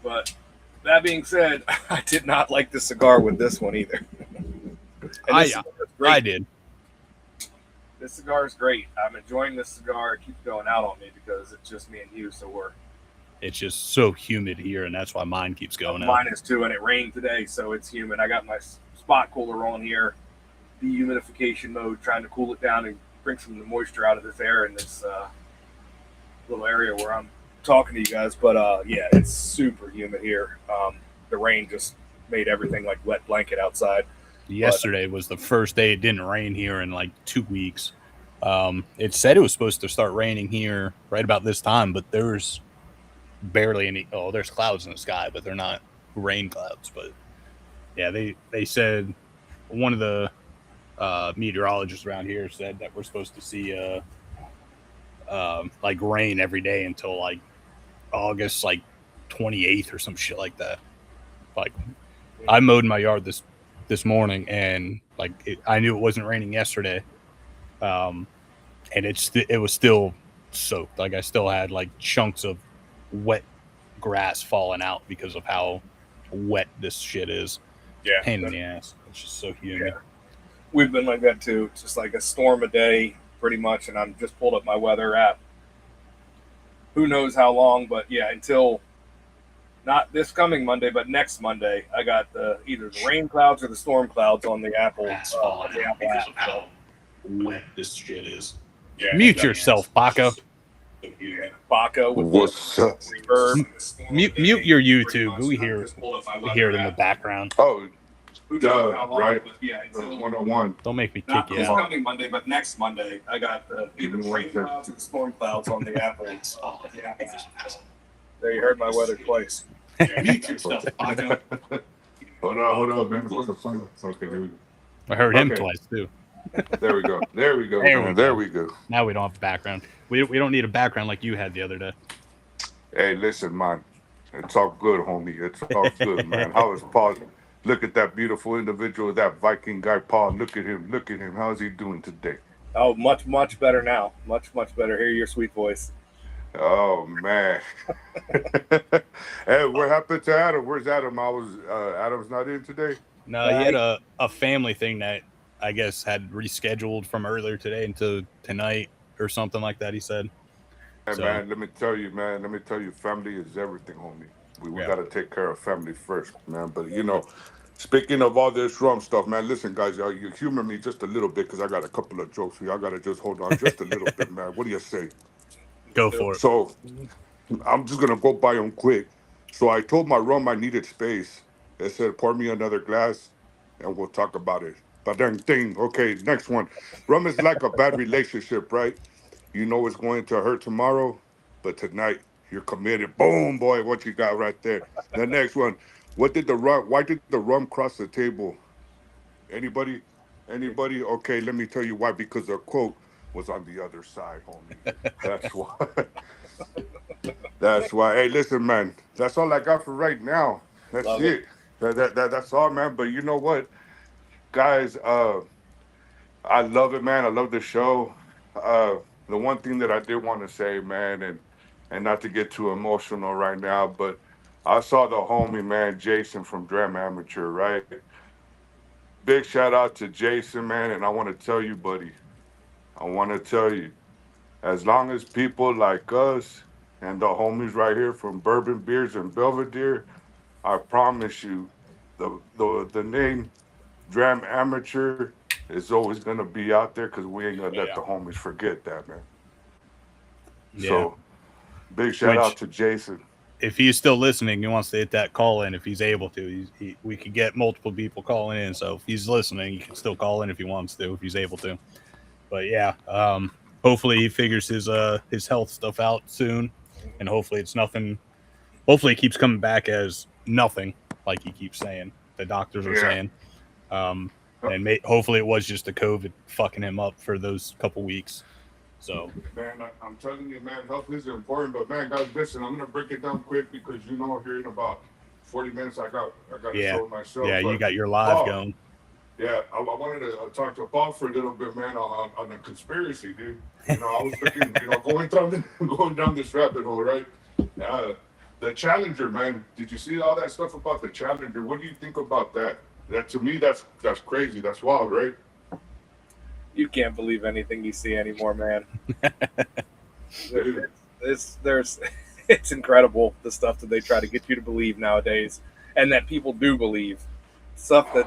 But that being said, I did not like the cigar with this one either. I did. This cigar is great. I'm enjoying this cigar. It keeps going out on me because it's just me and you, so it's just so humid here, and that's why mine keeps going out. Mine is too, and it rained today, so it's humid. I got my spot cooler on here, dehumidification mode, trying to cool it down and bring some of the moisture out of this air in this little area where I'm talking to you guys. But it's super humid here. The rain just made everything like wet blanket outside. Yesterday was the first day it didn't rain here in like 2 weeks. It said it was supposed to start raining here right about this time, but there's barely any. Oh, there's clouds in the sky, but they're not rain clouds. But yeah, they said one of the meteorologists around here said that we're supposed to see like rain every day until like August 28th or some shit like that. Like, I mowed my yard this morning, and I knew it wasn't raining yesterday, and it was still soaked. Like, I still had like chunks of wet grass falling out because of how wet this shit is. Yeah, pain in the ass. It's just so humid. Yeah. We've been like that too. It's just like a storm a day, pretty much. And I'm just pulled up my weather app. Who knows how long, but yeah, until not this coming Monday, but next Monday, I got either the rain clouds or the storm clouds on the Apple. Because of how wet this shit is. Yeah, mute yourself, Paco. Paco with what's up? Reverb. Mute your YouTube. We hear it in the background. Oh, right. Yeah, 101. Don't make me kick not you this out. coming Monday, but next Monday, I got either the rain clouds or the storm clouds on the Apple. There, you heard my weather twice. Mute yourself, Paco. Hold on, man. What's the fun? Okay, here we go. I heard him twice too. There we go. There we go. There we go. Now we don't have a background. We don't need a background like you had the other day. Hey, listen, man. It's all good, homie. It's all good, man. How is Paul? Look at that beautiful individual, that Viking guy, Paul. Look at him. Look at him. How's he doing today? Oh, much, much better now. Much, much better. Hear your sweet voice. Oh, man. Hey, what happened to Adam? Where's Adam? Adam's not in today? No, he had a family thing that I guess had rescheduled from earlier today into tonight or something like that, he said. Hey, So man, let me tell you, man. Let me tell you, family is everything, homie. We yeah. got to take care of family first, man. But, speaking of all this rum stuff, man, listen, guys, you humor me just a little bit because I got a couple of jokes here. I got to just hold on just a little bit, man. What do you say? Go for it. So I'm just going to go by them quick. So I told my rum I needed space. It said, pour me another glass and we'll talk about it. But then thing, okay, next one. Rum is like a bad relationship, right? You know it's going to hurt tomorrow, but tonight you're committed. Boom, boy, what you got right there. The next one. Why did the rum cross the table? Anybody? Anybody? Okay, let me tell you why. Because the quote was on the other side, homie. That's why. That's why. Hey, listen, man. That's all I got for right now. That's Love it. it. That's all, man. But you know what, guys? I love it, man. I love the show. Uh, the one thing that I did want to say, man, and not to get too emotional right now, but I saw the homie, man, Jason from Dram Amateur, right? Big shout out to Jason, man, and I want to tell you, buddy, I want to tell you, as long as people like us and the homies right here from Bourbon Beers and Belvedere, I promise you, the name Dram Amateur is always gonna be out there because we ain't gonna let Yeah. the homies forget that, man. Yeah. So big shout Which, out to Jason. if he's still listening, he wants to hit that call in if he's able to. We could get multiple people calling in. So if he's listening, he can still call in if he wants to, if he's able to. But yeah, hopefully he figures his health stuff out soon, and hopefully it's nothing. Hopefully it keeps coming back as nothing, like he keeps saying. The doctors are saying. And hopefully it was just the COVID fucking him up for those couple weeks. So, Man, I'm telling you, man, health is important. But man, guys, listen, I'm gonna break it down quick because here in about 40 minutes I got a yeah, show myself. yeah, But, you got your live Paul, going. Yeah, I wanted to talk to Paul for a little bit, man, on the conspiracy, dude. I was looking, going down this rabbit hole, right? The Challenger, man. Did you see all that stuff about the Challenger? What do you think about that? That to me, that's crazy. That's wild, right? You can't believe anything you see anymore, man. Dude. It's incredible the stuff that they try to get you to believe nowadays, and that people do believe stuff that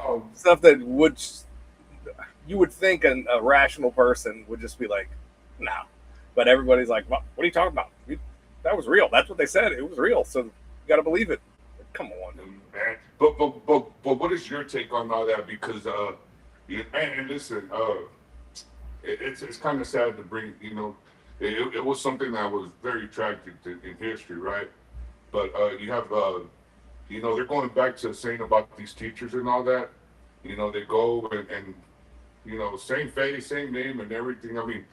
you would think a rational person would just be like, no, but everybody's like, what are you talking about? That was real. That's what they said. It was real, so you got to believe it. Come on, man. But what is your take on all that? Because and listen, it's kind of sad to bring, it was something that was very tragic in history, right? But you have, they're going back to saying about these teachers and all that. They go and same face, same name, and everything. I mean,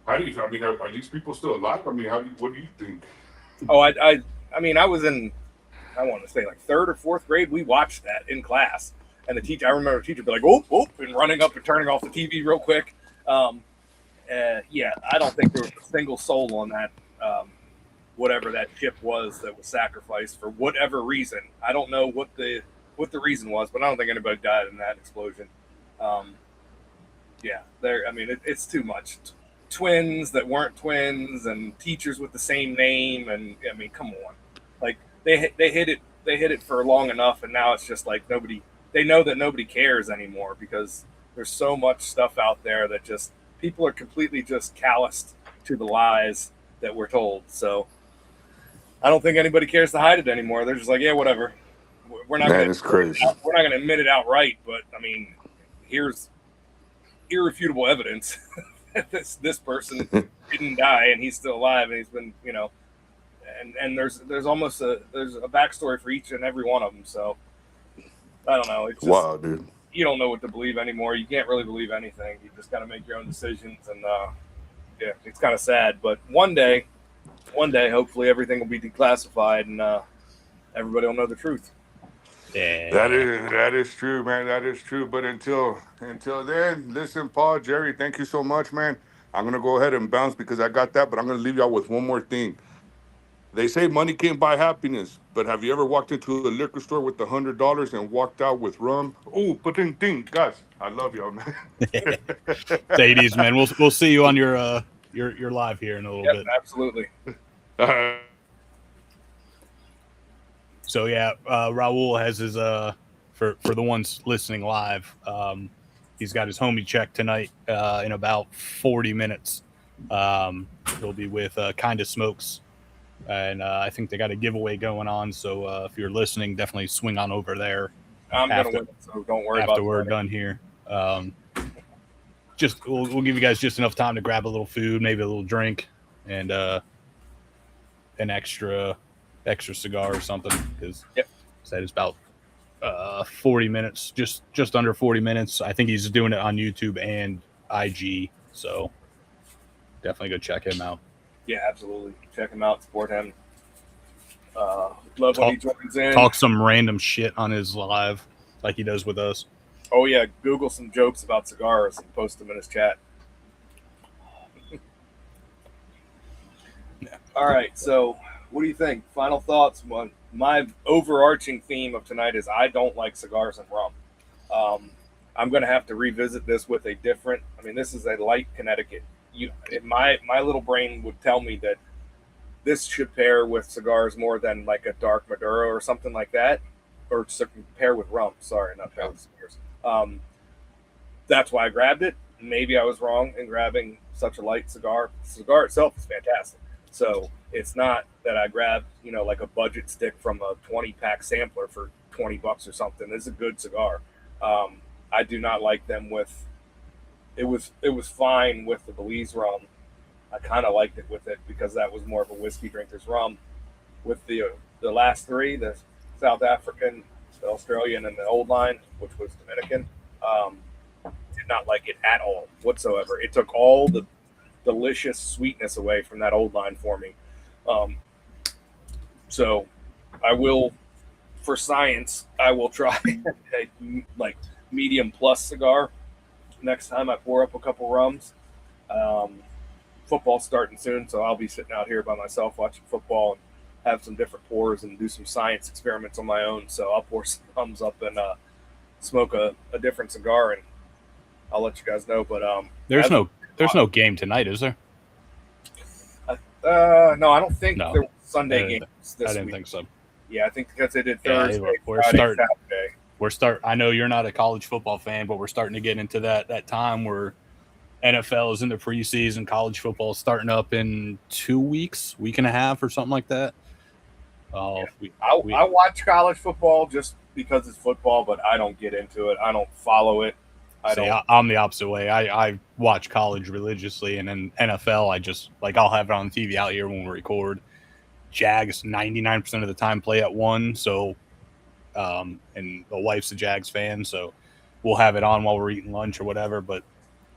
are these people still alive? I mean, what do you think? Oh, I mean, I was in, I want to say like third or fourth grade. We watched that in class, and I remember the teacher be like, "Oh," and running up and turning off the TV real quick. Yeah, I don't think there was a single soul on that, whatever that ship was that was sacrificed for whatever reason. I don't know what the reason was, but I don't think anybody died in that explosion. Yeah, it's too much. Twins that weren't twins, and teachers with the same name, and I mean, come on, like they hit it for long enough, and now it's just like they know that nobody cares anymore because there's so much stuff out there that just people are completely just calloused to the lies that we're told. So I don't think anybody cares to hide it anymore. They're just like, yeah, whatever. We're not going to admit it outright, but I mean, here's irrefutable evidence that this person didn't die and he's still alive, and he's been, and there's almost a backstory for each and every one of them. So I don't know. It's just, wow, dude. You don't know what to believe anymore. You can't really believe anything. You just got to make your own decisions, and yeah, it's kind of sad. But one day, hopefully everything will be declassified, and everybody will know the truth. Yeah. That is true, man. That is true. But until then, listen, Paul, Jerry, thank you so much, man. I'm gonna go ahead and bounce because I got that, but I'm gonna leave y'all with one more thing. They say money can't buy happiness, but have you ever walked into a liquor store with $100 and walked out with rum? Oh, but guys, I love y'all, man. Ladies, man, we'll see you on your you're live here in a little Yep, bit. absolutely. So yeah, Raul has his for the ones listening live. He's got his homie check tonight in about 40 minutes. He'll be with Kinda Smokes, and I think they got a giveaway going on. So if you're listening, definitely swing on over there. I'm gonna win, so don't worry about after we're done here. Just we'll give you guys just enough time to grab a little food, maybe a little drink, and an extra cigar or something, because said it's about 40 minutes, just under 40 minutes. I think he's doing it on YouTube and IG, so definitely go check him out. Yeah, absolutely. Check him out, support him. Love when he joins in. Talk some random shit on his live like he does with us. Oh yeah, Google some jokes about cigars and post them in his chat. All right, so what do you think? Final thoughts. My overarching theme of tonight is I don't like cigars and rum. I'm going to have to revisit this with a different. I mean, this is a light Connecticut. My little brain would tell me that this should pair with cigars more than like a dark Maduro or something like that, or pair with rum. Sorry, not pair with cigars. That's why I grabbed it. Maybe I was wrong in grabbing such a light cigar. The cigar itself is fantastic. So it's not that I grabbed, like a budget stick from a 20-pack sampler for $20 or something. It's a good cigar. I do not like them with. It was fine with the Belize rum. I kind of liked it with it because that was more of a whiskey drinker's rum. With the last three, the South African, the Australian, and the old line, which was Dominican, did not like it at all whatsoever. It took all the delicious sweetness away from that old line for me. So I will, for science, I will try a like medium plus cigar next time I pour up a couple rums. Football's starting soon, so I'll be sitting out here by myself watching football and have some different pours and do some science experiments on my own. So I'll pour some rums up and smoke a different cigar, and I'll let you guys know. But there's no game tonight, is there? No, I don't think there were Sunday games this week. I didn't think so. Yeah, I think because they did Thursday, Friday, Saturday. I know you're not a college football fan, but we're starting to get into that time where NFL is in the preseason. College football is starting up in 2 weeks, week and a half, or something like that. I watch college football just because it's football, but I don't get into it. I don't follow it. I'm the opposite way. I watch college religiously, and then NFL, I just I'll have it on TV out here when we record. Jags 99% of the time play at 1, so and the wife's a Jags fan, so we'll have it on while we're eating lunch or whatever. But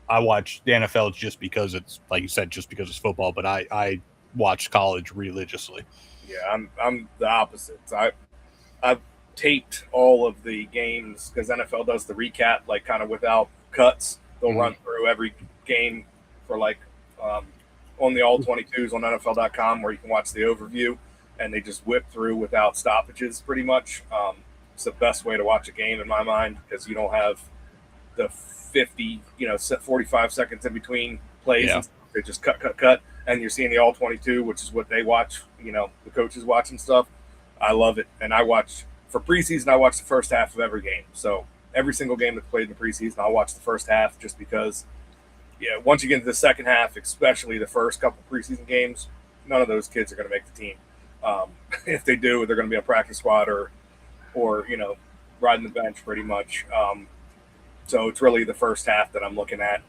I watch the NFL just because it's, like you said, just because it's football. But I watch college religiously. Yeah, I'm the opposite. I've taped all of the games because NFL does the recap kind of without cuts. They'll run through every game for on the all 22s on NFL.com where you can watch the overview, and they just whip through without stoppages pretty much. It's the best way to watch a game in my mind because you don't have the 50, 45 seconds in between plays. Yeah. They just cut, and you're seeing the all 22, which is what they watch. The coaches watching stuff. I love it, and I watch for preseason. I watch the first half of every game. So every single game that's played in the preseason, I'll watch the first half just because. Yeah, once you get into the second half, especially the first couple preseason games, none of those kids are going to make the team. If they do, they're going to be a practice squad or riding the bench pretty much. So it's really the first half that I'm looking at.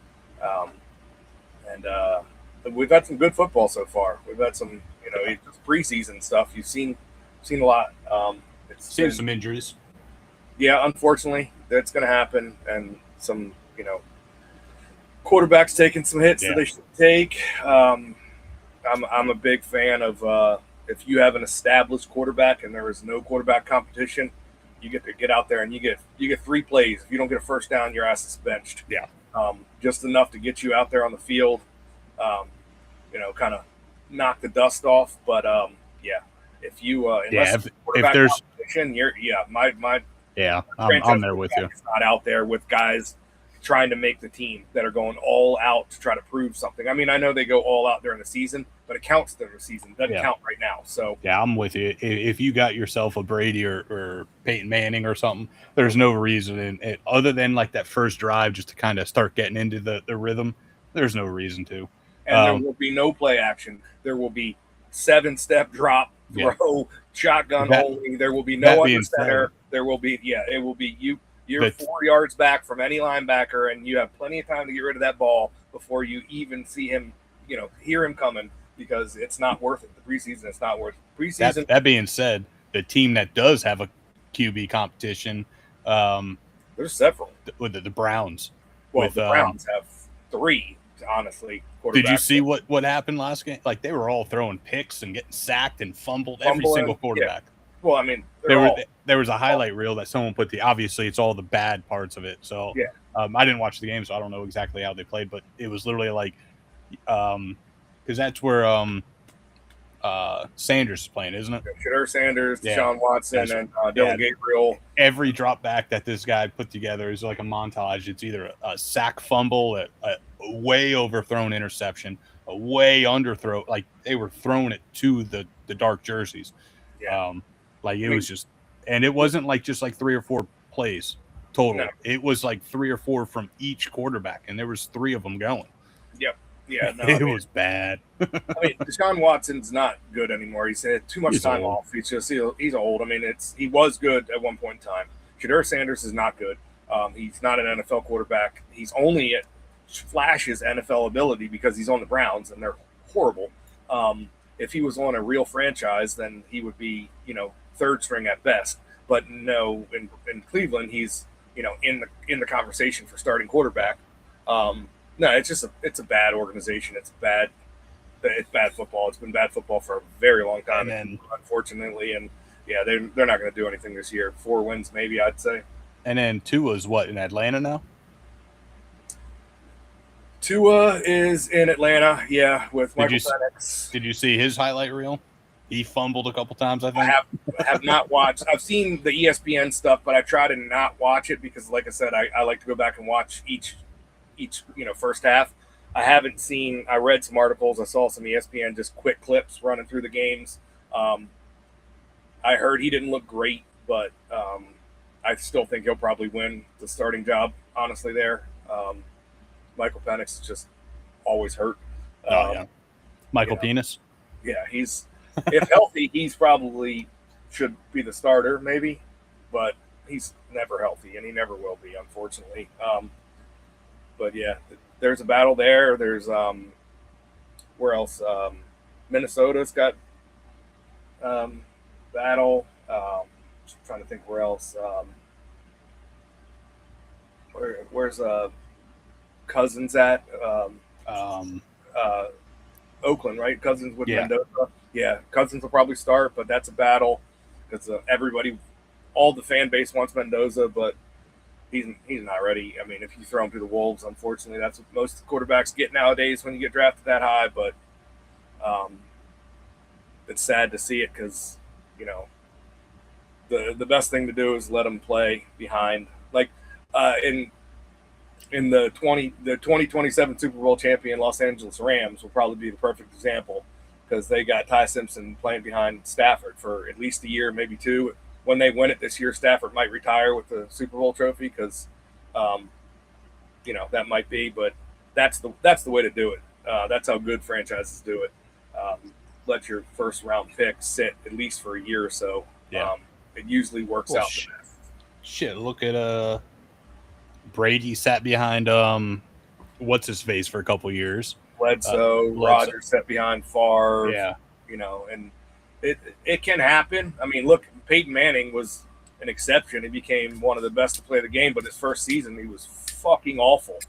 And we've had some good football so far. We've had some, preseason stuff. You've seen a lot. Seen some injuries. Yeah, unfortunately, that's going to happen. And some, quarterbacks taking some hits that they should take. I'm a big fan of if you have an established quarterback and there is no quarterback competition, you get to get out there and you get 3 plays. If you don't get a first down, your ass is benched. Yeah. Just enough to get you out there on the field, kind of knock the dust off. But if you unless if there's competition, I'm there with you. It's not out there with guys trying to make the team, that are going all out to try to prove something. I mean, I know they go all out during the season, but it counts during the season. It doesn't count right now. So yeah, I'm with you. If you got yourself a Brady or Peyton Manning or something, there's no reason other than like that first drive just to kind of start getting into the rhythm. There's no reason to. And there will be no play action. There will be 7-step drop, throw, shotgun only. There will be no under center. There will be, it will be you're 4 yards back from any linebacker, and you have plenty of time to get rid of that ball before you even see him, hear him coming, because it's not worth it. The preseason, it's not worth it. Preseason. That being said, the team that does have a QB competition, there's several. With the Browns. Well, the Browns have 3, honestly. Did you see what happened last game? Like, they were all throwing picks and getting sacked and fumbled, every single quarterback. Yeah. Well, I mean, there was a highlight reel that someone put obviously it's all the bad parts of it. So I didn't watch the game, so I don't know exactly how they played, but it was literally like, because that's where Sanders is playing, isn't it? Shadur Sanders, Deshaun Watson, and Dylan Gabriel. Every drop back that this guy put together is like a montage. It's either a sack fumble, a way overthrown interception, a way underthrow. Like, they were throwing it to the dark jerseys. Yeah. Was just, and it wasn't like just like 3 or 4 plays total. No. It was like 3 or 4 from each quarterback, and there was 3 of them going. Yep. Yeah. No, it was bad. Deshaun Watson's not good anymore. He's had too much time off. He's old. I mean, he was good at one point in time. Shadur Sanders is not good. He's not an NFL quarterback. He's only at flashes NFL ability because he's on the Browns, and they're horrible. If he was on a real franchise, then he would be, 3rd string at best. But no, in Cleveland, he's, in the conversation for starting quarterback. No, it's a bad organization. It's bad football. It's been bad football for a very long time, unfortunately. And they're not going to do anything this year. 4 wins, maybe, I'd say. And then Tua's in Atlanta now? Tua is in Atlanta, with Michael Penix. Did you see his highlight reel? He fumbled a couple times, I think. I have not watched. I've seen the ESPN stuff, but I try to not watch it because, like I said, I like to go back and watch each first half. I haven't seen. I read some articles. I saw some ESPN just quick clips running through the games. I heard he didn't look great, but I still think he'll probably win the starting job. Honestly, there. Michael Penix is just always hurt. Michael Penis. Yeah, he's if healthy, he's probably should be the starter, maybe, but he's never healthy, and he never will be, unfortunately. But there's a battle there. There's where else? Minnesota's got battle. Trying to think where else. Where's Cousins at? Oakland, right? Cousins with Mendoza. Yeah, Cousins will probably start, but that's a battle because all the fan base wants Mendoza, but he's not ready. I mean, if you throw him to the Wolves, unfortunately, that's what most quarterbacks get nowadays when you get drafted that high. But it's sad to see it because the best thing to do is let him play behind, like in the 2027 Super Bowl champion Los Angeles Rams will probably be the perfect example because they got Ty Simpson playing behind Stafford for at least a year, maybe 2. When they win it this year, Stafford might retire with the Super Bowl trophy because, that might be. But that's the way to do it. That's how good franchises do it. Let your first round pick sit at least for a year or so. Yeah. It usually works out the best. Shit, look at Brady sat behind what's his face for a couple years. Bledsoe, Rodgers sat behind Favre. Yeah. And it can happen. I mean, look, Peyton Manning was an exception. He became one of the best to play the game, but his first season he was fucking awful.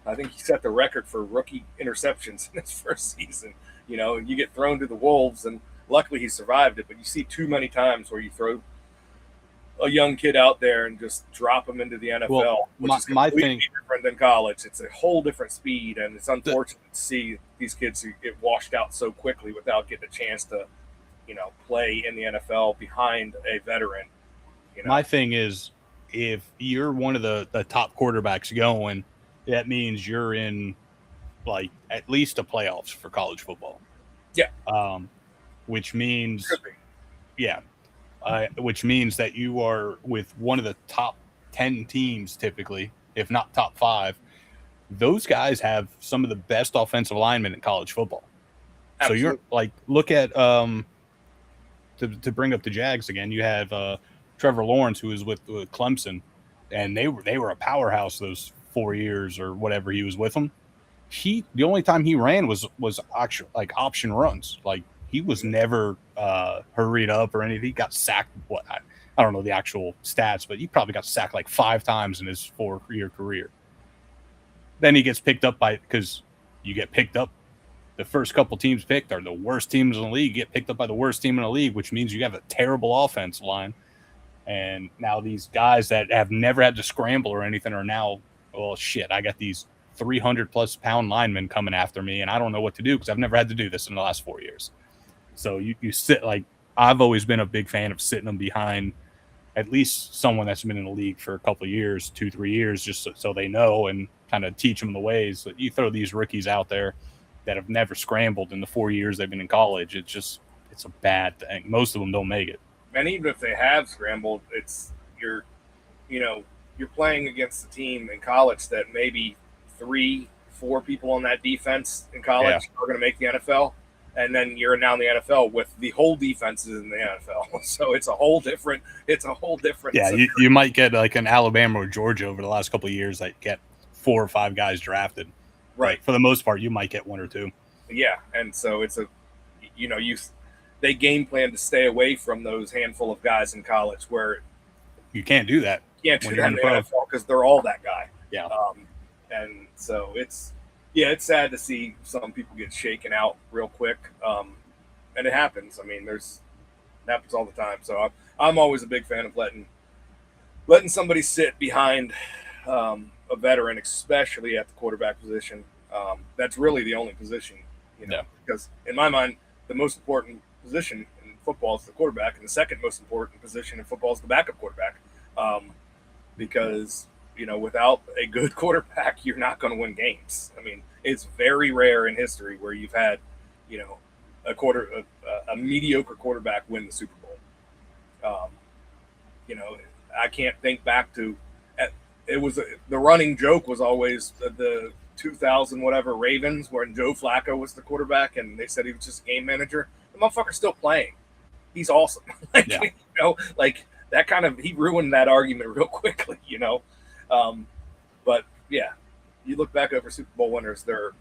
I think he set the record for rookie interceptions in his first season. You get thrown to the Wolves, and luckily he survived it. But you see too many times where you throw a young kid out there and just drop him into the NFL, which is completely different than college. It's a whole different speed, and it's unfortunate to see these kids who get washed out so quickly without getting a chance to, play in the NFL behind a veteran. My thing is, if you're one of the top quarterbacks going, that means you're in like at least the playoffs for college football. Yeah. Which means, Could be. yeah, which means that you are with one of the top 10 teams typically, if not top 5. Those guys have some of the best offensive linemen in college football. Absolutely. So you're like, look at to bring up the Jags again. You have Trevor Lawrence, who was with Clemson, and they were a powerhouse those 4 years or whatever he was with them. The only time he ran was actually like option runs. Like he was never hurried up or anything. He got sacked. I don't know the actual stats, but he probably got sacked like 5 times in his 4-year career. Then he gets picked up because you get picked up. The first couple teams picked are the worst teams in the league. You get picked up by the worst team in the league, which means you have a terrible offensive line. And now these guys that have never had to scramble or anything are now, well, shit, I got these 300-plus pound linemen coming after me, and I don't know what to do because I've never had to do this in the last 4 years. So you sit like I've always been a big fan of sitting them behind at least someone that's been in the league for a couple of years, 2-3 years, just so they know and kind of teach them the ways. That you throw these rookies out there that have never scrambled in the 4 years they've been in college. It's a bad thing. Most of them don't make it. And even if they have scrambled, you're playing against a team in college that maybe 3-4 people on that defense in college are going to make the NFL. And then you're now in the NFL with the whole defenses in the NFL. So it's a whole different. Yeah, you might get like an Alabama or Georgia over the last couple of years that get 4 or 5 guys drafted. Right. For the most part, you might get 1 or 2. Yeah, and so it's they game plan to stay away from those handful of guys in college where you can't do that. You can't do that in the NFL because they're all that guy. Yeah. And so it's sad to see some people get shaken out real quick. And it happens. I mean, it happens all the time. So I'm always a big fan of letting somebody sit behind a veteran, especially at the quarterback position. That's really the only position, because in my mind, the most important position in football is the quarterback, and the second most important position in football is the backup quarterback. Because without a good quarterback, you're not going to win games. I mean, it's very rare in history where you've had, a mediocre quarterback win the Super Bowl. I can't think back to the running joke was always the 2000 whatever Ravens when Joe Flacco was the quarterback and they said he was just a game manager. The motherfucker's still playing. He's awesome. That kind of, he ruined that argument real quickly, But yeah, you look back over Super Bowl winners, they're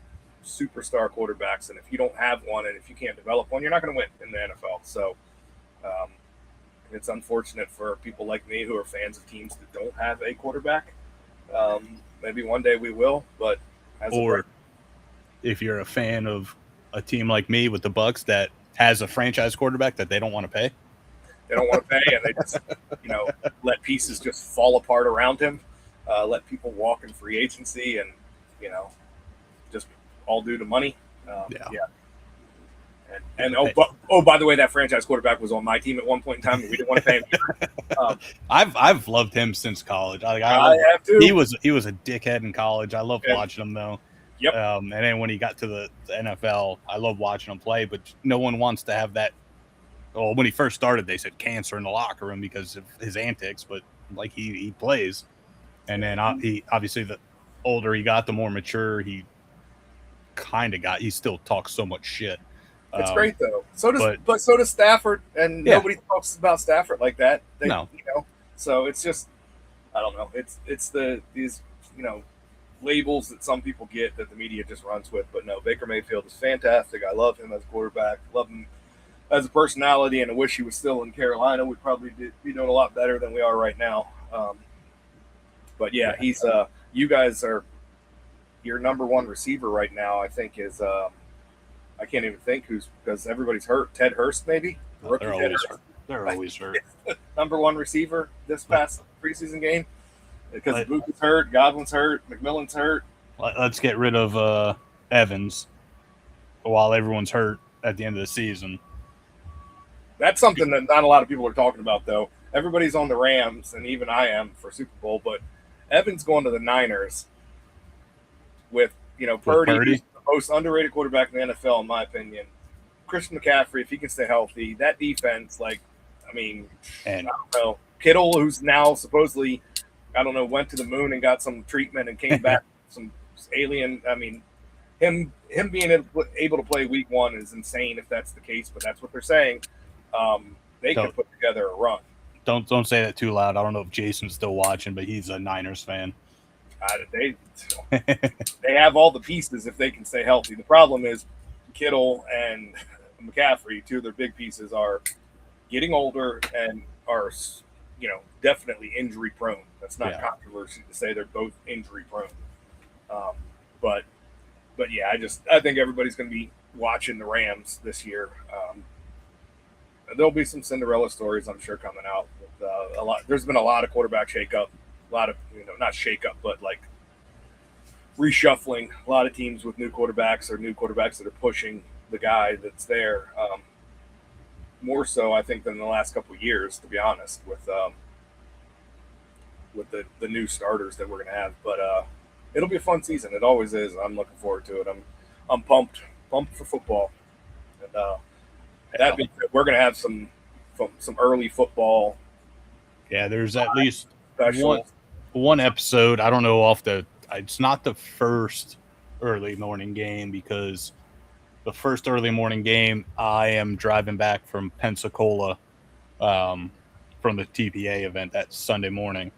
superstar quarterbacks, and if you don't have one and if you can't develop one, you're not going to win in the NFL. So it's unfortunate for people like me who are fans of teams that don't have a quarterback. Maybe one day we will, but if you're a fan of a team like me with the Bucks that has a franchise quarterback that they don't want to pay. They don't want to pay, and they just, let pieces just fall apart around him. Let people walk in free agency, and just all due to money. And by the way, that franchise quarterback was on my team at one point in time, and we didn't want to pay him. I've loved him since college. I have too. He was a dickhead in college. I loved watching him though. Yep. And then when he got to the NFL, I love watching him play. But no one wants to have that. Well, when he first started, they said cancer in the locker room because of his antics. But like he plays, and then he obviously the older he got, the more mature he kind of got. He still talks so much shit. It's great though. So does Stafford, and nobody talks about Stafford like that. No. So it's just, I don't know. It's these labels that some people get that the media just runs with. But no, Baker Mayfield is fantastic. I love him as a quarterback. Love him as a personality, and I wish he was still in Carolina. We'd probably be doing a lot better than we are right now. But yeah, he's you guys are your number one receiver right now. I think is I can't even think because everybody's hurt. Ted Hurst, maybe. They're always hurt. Number one receiver this past preseason game because Luke is hurt, Godwin's hurt, McMillan's hurt. Let's get rid of Evans while everyone's hurt at the end of the season. That's something that not a lot of people are talking about, though. Everybody's on the Rams, and even I am for Super Bowl, but Evans going to the Niners. with Purdy, Purdy? who's the most underrated quarterback in the NFL, in my opinion. Christian McCaffrey, if he can stay healthy, that defense, I And don't know. Kittle, who's now supposedly, I don't know, went to the moon and got some treatment and came back some alien. I mean, him being able to play week 1 is insane if that's the case, but that's what they're saying. They could put together a run. don't say that too loud. I don't know if Jason's still watching, but he's a Niners fan. They have all the pieces if they can stay healthy. The problem is Kittle and McCaffrey, 2 of their big pieces, are getting older and are definitely injury prone. That's not controversy to say they're both injury prone. But yeah, I think everybody's going to be watching the Rams this year. There'll be some Cinderella stories, I'm sure, coming out. With, there's been a lot of quarterback shakeup, a lot of not shakeup, but like reshuffling. A lot of teams with new quarterbacks or new quarterbacks that are pushing the guy that's there. More so, I think, than the last couple of years, to be honest, with the new starters that we're going to have. But it'll be a fun season. It always is. I'm looking forward to it. I'm pumped for football. And that being said, we're going to have some early football. Yeah, there's at least specials. one episode. I don't know it's not the first early morning game, because the first early morning game, I am driving back from Pensacola from the TPA event that Sunday morning.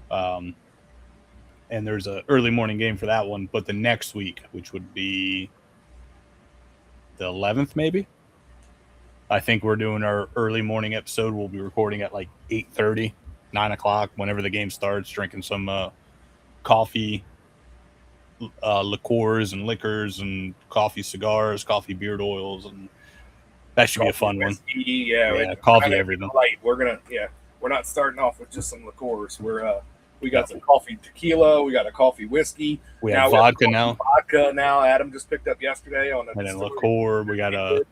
And there's an early morning game for that one. But the next week, which would be the 11th, maybe, I think we're doing our early morning episode. We'll be recording at like 8:30, 9 o'clock, whenever the game starts, drinking some coffee, liqueurs and liquors, and coffee cigars, coffee beard oils, and that should be a fun whiskey, one. Yeah, coffee, everything. Light. We're not starting off with just some liqueurs. We got some coffee tequila. We got a coffee whiskey. We have vodka now. Vodka now. Adam just picked up yesterday on and then liqueur. We got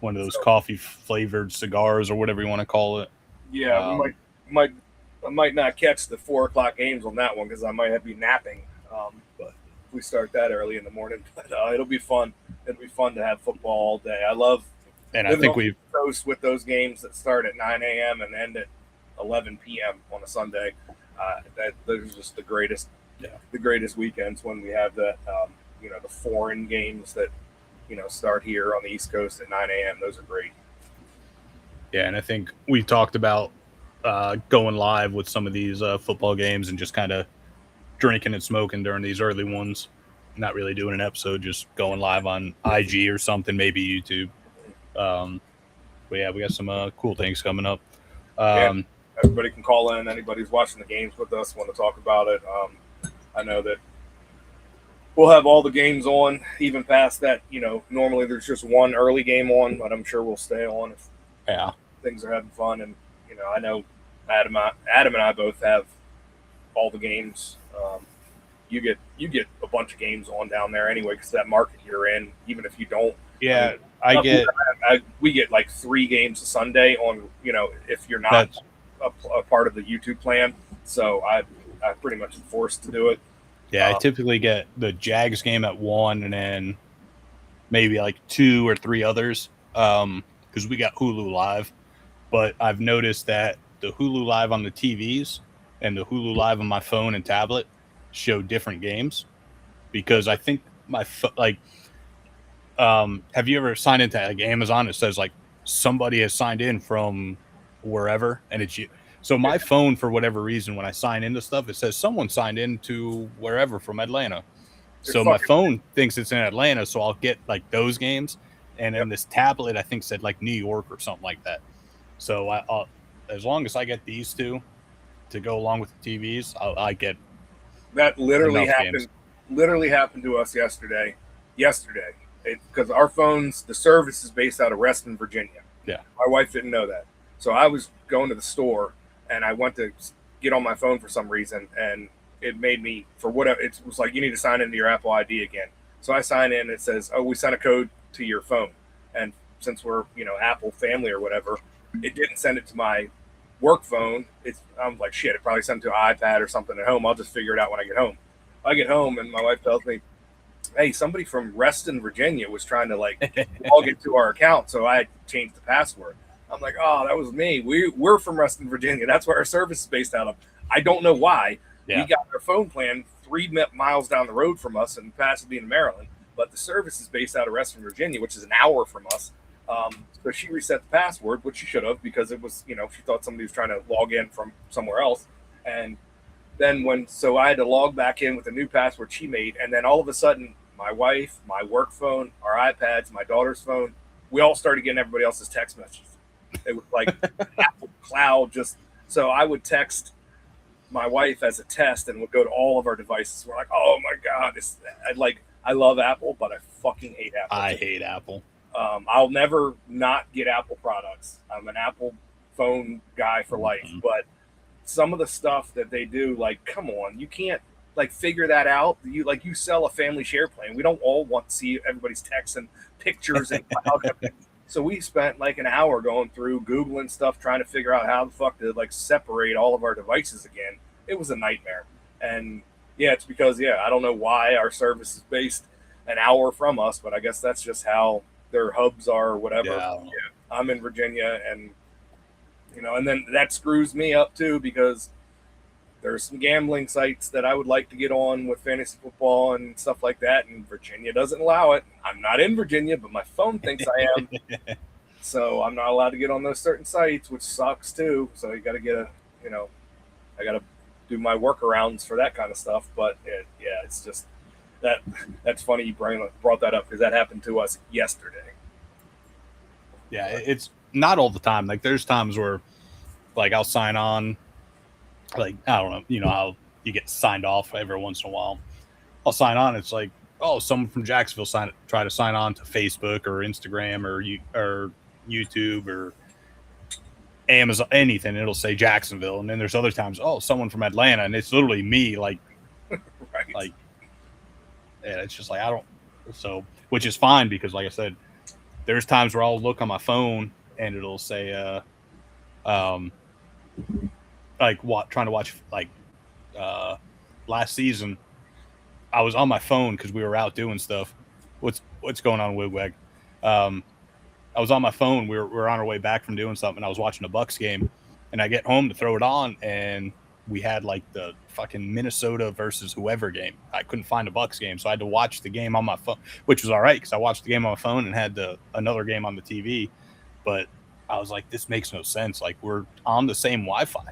one of those coffee flavored cigars or whatever you want to call it. Yeah, I might not catch the 4 o'clock games on that one because I might have to be napping. But if we start that early in the morning, but it'll be fun. It'll be fun to have football all day. I love. And I think we've with those games that start at 9 a.m. and end at 11 p.m. on a Sunday. Those are just the greatest weekends when we have the the foreign games that start here on the East Coast at 9 a.m. Those are great. Yeah, and I think we talked about going live with some of these football games and just kind of drinking and smoking during these early ones. Not really doing an episode, just going live on IG or something, maybe YouTube. But yeah, we got some cool things coming up. Everybody can call in. Anybody who's watching the games with us want to talk about it. I know that we'll have all the games on, even past that. Normally there's just one early game on, but I'm sure we'll stay on if things are having fun. And I know Adam and I both have all the games. You get a bunch of games on down there anyway because that market you're in. Even if you don't, yeah, we get like 3 games a Sunday on. If you're not a part of the YouTube plan, so I pretty much am forced to do it. Yeah, I typically get the Jags game at 1 and then maybe like 2 or 3 others because we got Hulu Live. But I've noticed that the Hulu Live on the TVs and the Hulu Live on my phone and tablet show different games because I think have you ever signed into like Amazon? It says like somebody has signed in from wherever and it's you. So my phone, for whatever reason, when I sign into stuff, it says someone signed in to wherever from Atlanta. So my phone thinks it's in Atlanta, so I'll get like those games. And then this tablet, I think, said like New York or something like that. So I'll, as long as I get these 2 to go along with the TVs, I get that. Literally happened. Games. Literally happened to us yesterday. Because our phones, the service is based out of Reston, Virginia. Yeah, my wife didn't know that. So I was going to the store and I went to get on my phone for some reason, and it made me, for whatever, it was like, you need to sign into your Apple ID again. So I sign in, it says, oh, we sent a code to your phone. And since we're, Apple family or whatever, it didn't send it to my work phone. I'm like, shit, it probably sent it to an iPad or something at home. I'll just figure it out when I get home. I get home and my wife tells me, hey, somebody from Reston, Virginia was trying to like log into our account, so I changed the password. I'm like, oh, that was me. We're from Reston, Virginia. That's where our service is based out of. I don't know why. Yeah. We got our phone plan 3 miles down the road from us in Pasadena, Maryland, but the service is based out of Reston, Virginia, which is an hour from us. So she reset the password, which she should have, because it was, she thought somebody was trying to log in from somewhere else. And then so I had to log back in with a new password she made. And then all of a sudden, my wife, my work phone, our iPads, my daughter's phone, we all started getting everybody else's text messages. It was like Apple Cloud. So I would text my wife as a test and would go to all of our devices. We're like, oh my God, I love Apple, but I fucking hate Apple. I hate Apple. I'll never not get Apple products. I'm an Apple phone guy for life, but some of the stuff that they do, like, come on, you can't figure that out. You sell a family share plan. We don't all want to see everybody's texts and pictures and cloud. So we spent like an hour going through Googling stuff, trying to figure out how the fuck to separate all of our devices again. It was a nightmare. And yeah, it's because, I don't know why our service is based an hour from us, but I guess that's just how their hubs are or whatever. Yeah, I'm in Virginia, and and then that screws me up too, because there's some gambling sites that I would like to get on with fantasy football and stuff like that, and Virginia doesn't allow it. I'm not in Virginia, but my phone thinks I am. So I'm not allowed to get on those certain sites, which sucks too. So you got to get I got to do my workarounds for that kind of stuff. But it's just that's funny you brought that up, because that happened to us yesterday. Yeah, it's not all the time. Like, there's times where, like, I'll sign on. Like, I don't know, how you get signed off every once in a while. I'll sign on. It's like, oh, someone from Jacksonville try to sign on to Facebook or Instagram or YouTube or Amazon, anything. It'll say Jacksonville. And then there's other times, oh, someone from Atlanta, and it's literally me. Like, right. Like, yeah, it's just like, I don't. So, which is fine, because, like I said, there's times where I'll look on my phone and it'll say, trying to watch, last season, I was on my phone because we were out doing stuff. What's going on, Wigwag? I was on my phone. We were on our way back from doing something. I was watching a Bucks game, and I get home to throw it on, and we had like the fucking Minnesota versus whoever game. I couldn't find a Bucks game, so I had to watch the game on my phone, which was all right, because I watched the game on my phone and had another game on the TV. But I was like, this makes no sense. Like, we're on the same Wi-Fi.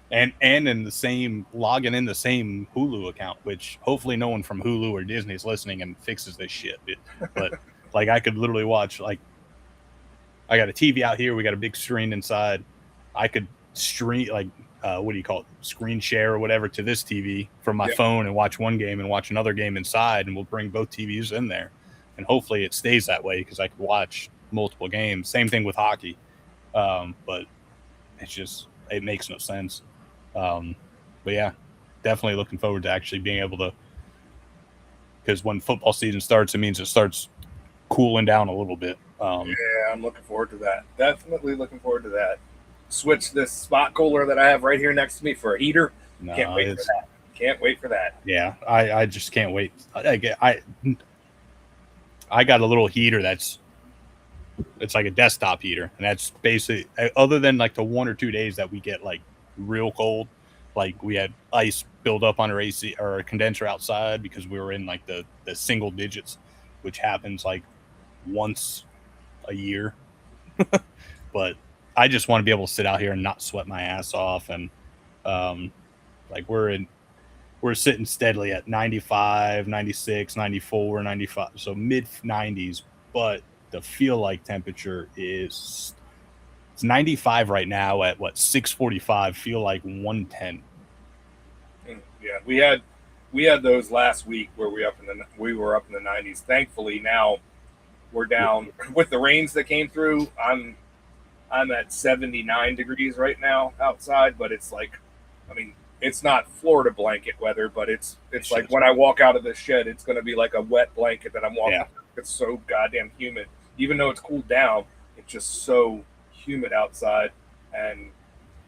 and in the same logging in the same Hulu account, which hopefully no one from Hulu or Disney is listening and fixes this shit. But like, I could literally watch, like, I got a TV out here, we got a big screen inside. I could stream, like, what do you call it, screen share or whatever, to this TV from my phone and watch one game and watch another game inside, and we'll bring both TVs in there, and hopefully it stays that way, because I could watch multiple games. Same thing with hockey, but it's just, it makes no sense. But yeah, definitely looking forward to actually being able to, because when football season starts, it means it starts cooling down a little bit. Yeah, I'm looking forward to that. Definitely looking forward to that. Switch this spot cooler that I have right here next to me for a heater. Can't wait for that. Can't wait for that. Yeah, I just can't wait. I got a little heater it's like a desktop heater, and that's basically, other than like the 1 or 2 days that we get like real cold, like we had ice build up on our AC or our condenser outside, because we were in like the single digits, which happens like once a year. But I just want to be able to sit out here and not sweat my ass off. And like, we're sitting steadily at 95, 96, 94, 95, so mid 90s, but the feel like temperature it's 95 right now at 6:45, feel like 110. Yeah, we had those last week where we were up in the 90s. Thankfully now we're down with the rains that came through. I'm at 79 degrees right now outside, but it's like, I mean, it's not Florida blanket weather, but it's like when I walk out of this shed, it's going to be like a wet blanket that I'm walking through. It's so goddamn humid. Even though it's cooled down, it's just so humid outside.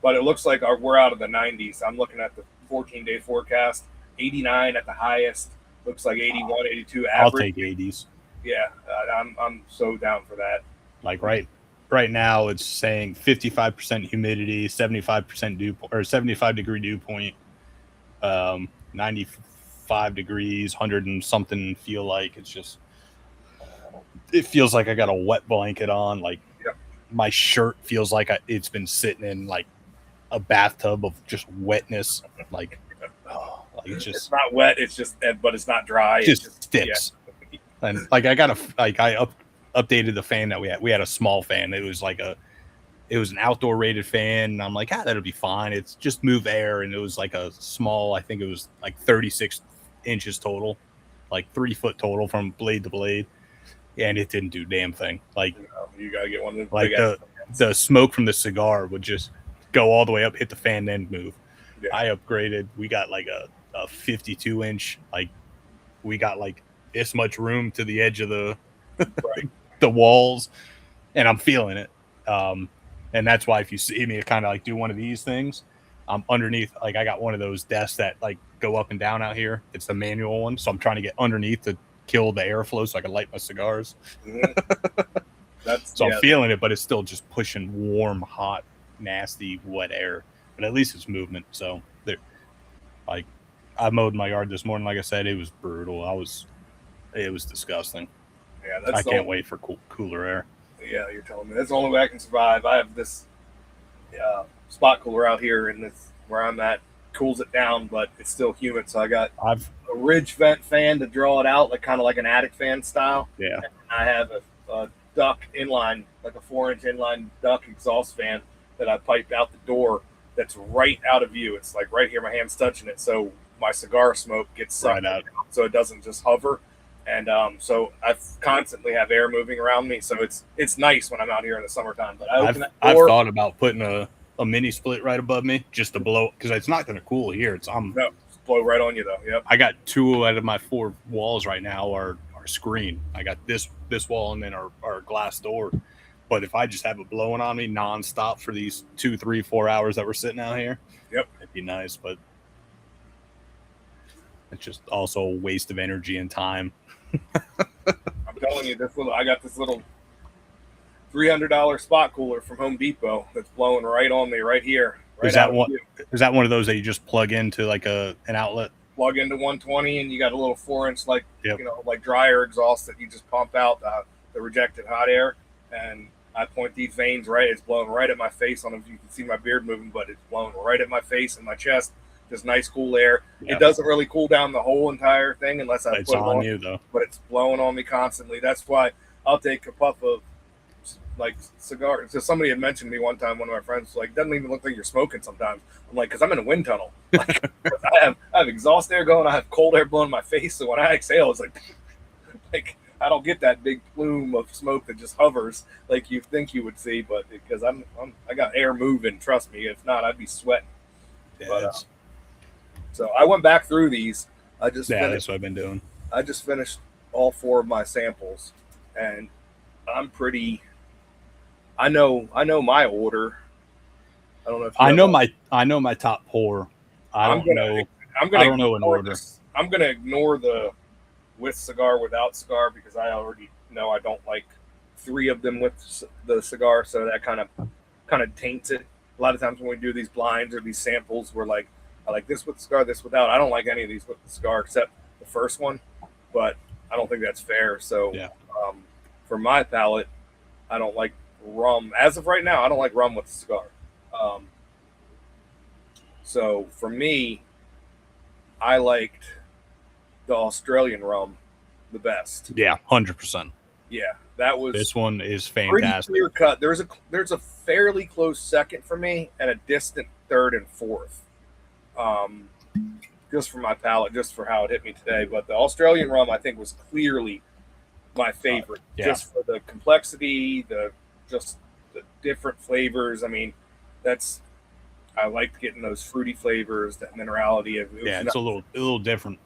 But it looks like we're out of the 90s. I'm looking at the 14-day forecast, 89 at the highest, looks like 81, 82 I'll average. take 80s. Yeah, I'm so down for that. Like right now, it's saying 55% humidity, 75% dew or 75 degree dew point, 95 degrees, 100 and something. Feel like it feels like I got a wet blanket on. Like Yep. my shirt feels like it's been sitting in like a bathtub of just wetness. Like, It's not wet. It's just, but it's not dry. It just sticks. Yeah. And like I updated the fan that we had. We had a small fan. It was an outdoor rated fan. And I'm like, that'll be fine. It's just move air. And it was like a small, I think it was like 36 inches total, like 3 foot total from blade to blade. And it didn't do damn thing. Like, you gotta get one of the like the smoke from the cigar would just go all the way up, hit the fan, then move. Yeah. I upgraded. We got like a 52 inch. Like we got like this much room to the edge of the the walls, and I'm feeling it. And that's why if you see me kind of like do one of these things, I'm underneath. Like I got one of those desks that like go up and down out here. It's the manual one, so I'm trying to get underneath to kill the airflow so I can light my cigars. Mm-hmm. I'm feeling it, but it's still just pushing warm, hot, nasty, wet air. But at least it's movement. So like I mowed my yard this morning. Like I said, it was brutal. It was disgusting. Yeah, I can't wait for cooler air. Yeah, you're telling me that's the only way I can survive. I have this spot cooler out here, and this where I'm at cools it down, but it's still humid. So I got a ridge vent fan to draw it out, like kind of like an attic fan style. Yeah. And I have a duck inline, like a 4-inch inline duck exhaust fan that I piped out the door. That's right out of view. It's like right here, my hand's touching it, so my cigar smoke gets sucked out, so it doesn't just hover. And so I constantly have air moving around me, so it's nice when I'm out here in the summertime. But I've thought about putting a mini split right above me just to blow, because it's not going to cool here. It's blow right on you though. Yep. I got 2 out of my 4 walls right now are screen. I got this wall and then our glass door. But if I just have it blowing on me nonstop for these 2, 3, 4 hours that we're sitting out here, yep, it'd be nice. But it's just also a waste of energy and time. I'm telling you, I got this little $300 spot cooler from Home Depot that's blowing right on me right here. Right is that one of those that you just plug into like an outlet? Plug into 120, and you got a little 4-inch like like dryer exhaust that you just pump out the rejected hot air. And I point these vanes right. It's blowing right at my face. I don't know if you can see my beard moving, but it's blowing right at my face and my chest. Just nice cool air. Yep. It doesn't really cool down the whole entire thing unless I put it on you though. But it's blowing on me constantly. That's why I'll take a puff of like cigar. So somebody had mentioned to me one time, one of my friends was like, doesn't even look like you're smoking sometimes. I'm like, because I'm in a wind tunnel. Like, I have exhaust air going. I have cold air blowing in my face. So when I exhale, it's like I don't get that big plume of smoke that just hovers like you think you would see. But because I got air moving, trust me. If not, I'd be sweating. Yeah, but, so I went back through these. That's what I've been doing. I just finished all 4 of my samples, and I'm pretty. I know my order. I don't know if I know my top pour. I don't know an order. I'm gonna ignore the with cigar, without cigar, because I already know I don't like 3 of them with the cigar, so that kind of taints it. A lot of times when we do these blinds or these samples, we're like, I like this with the cigar, this without. I don't like any of these with the cigar except the first one, but I don't think that's fair. So for my palate, I don't like rum. As of right now, I don't like rum with the cigar. So for me, I liked the Australian rum the best. Yeah, 100%. Yeah, that was. This one is fantastic. Clear cut. There's a fairly close second for me and a distant third and fourth. Just for my palate, just for how it hit me today. But the Australian rum, I think, was clearly my favorite, just for the complexity, the different flavors. I mean, I liked getting those fruity flavors, that minerality. It's a little different.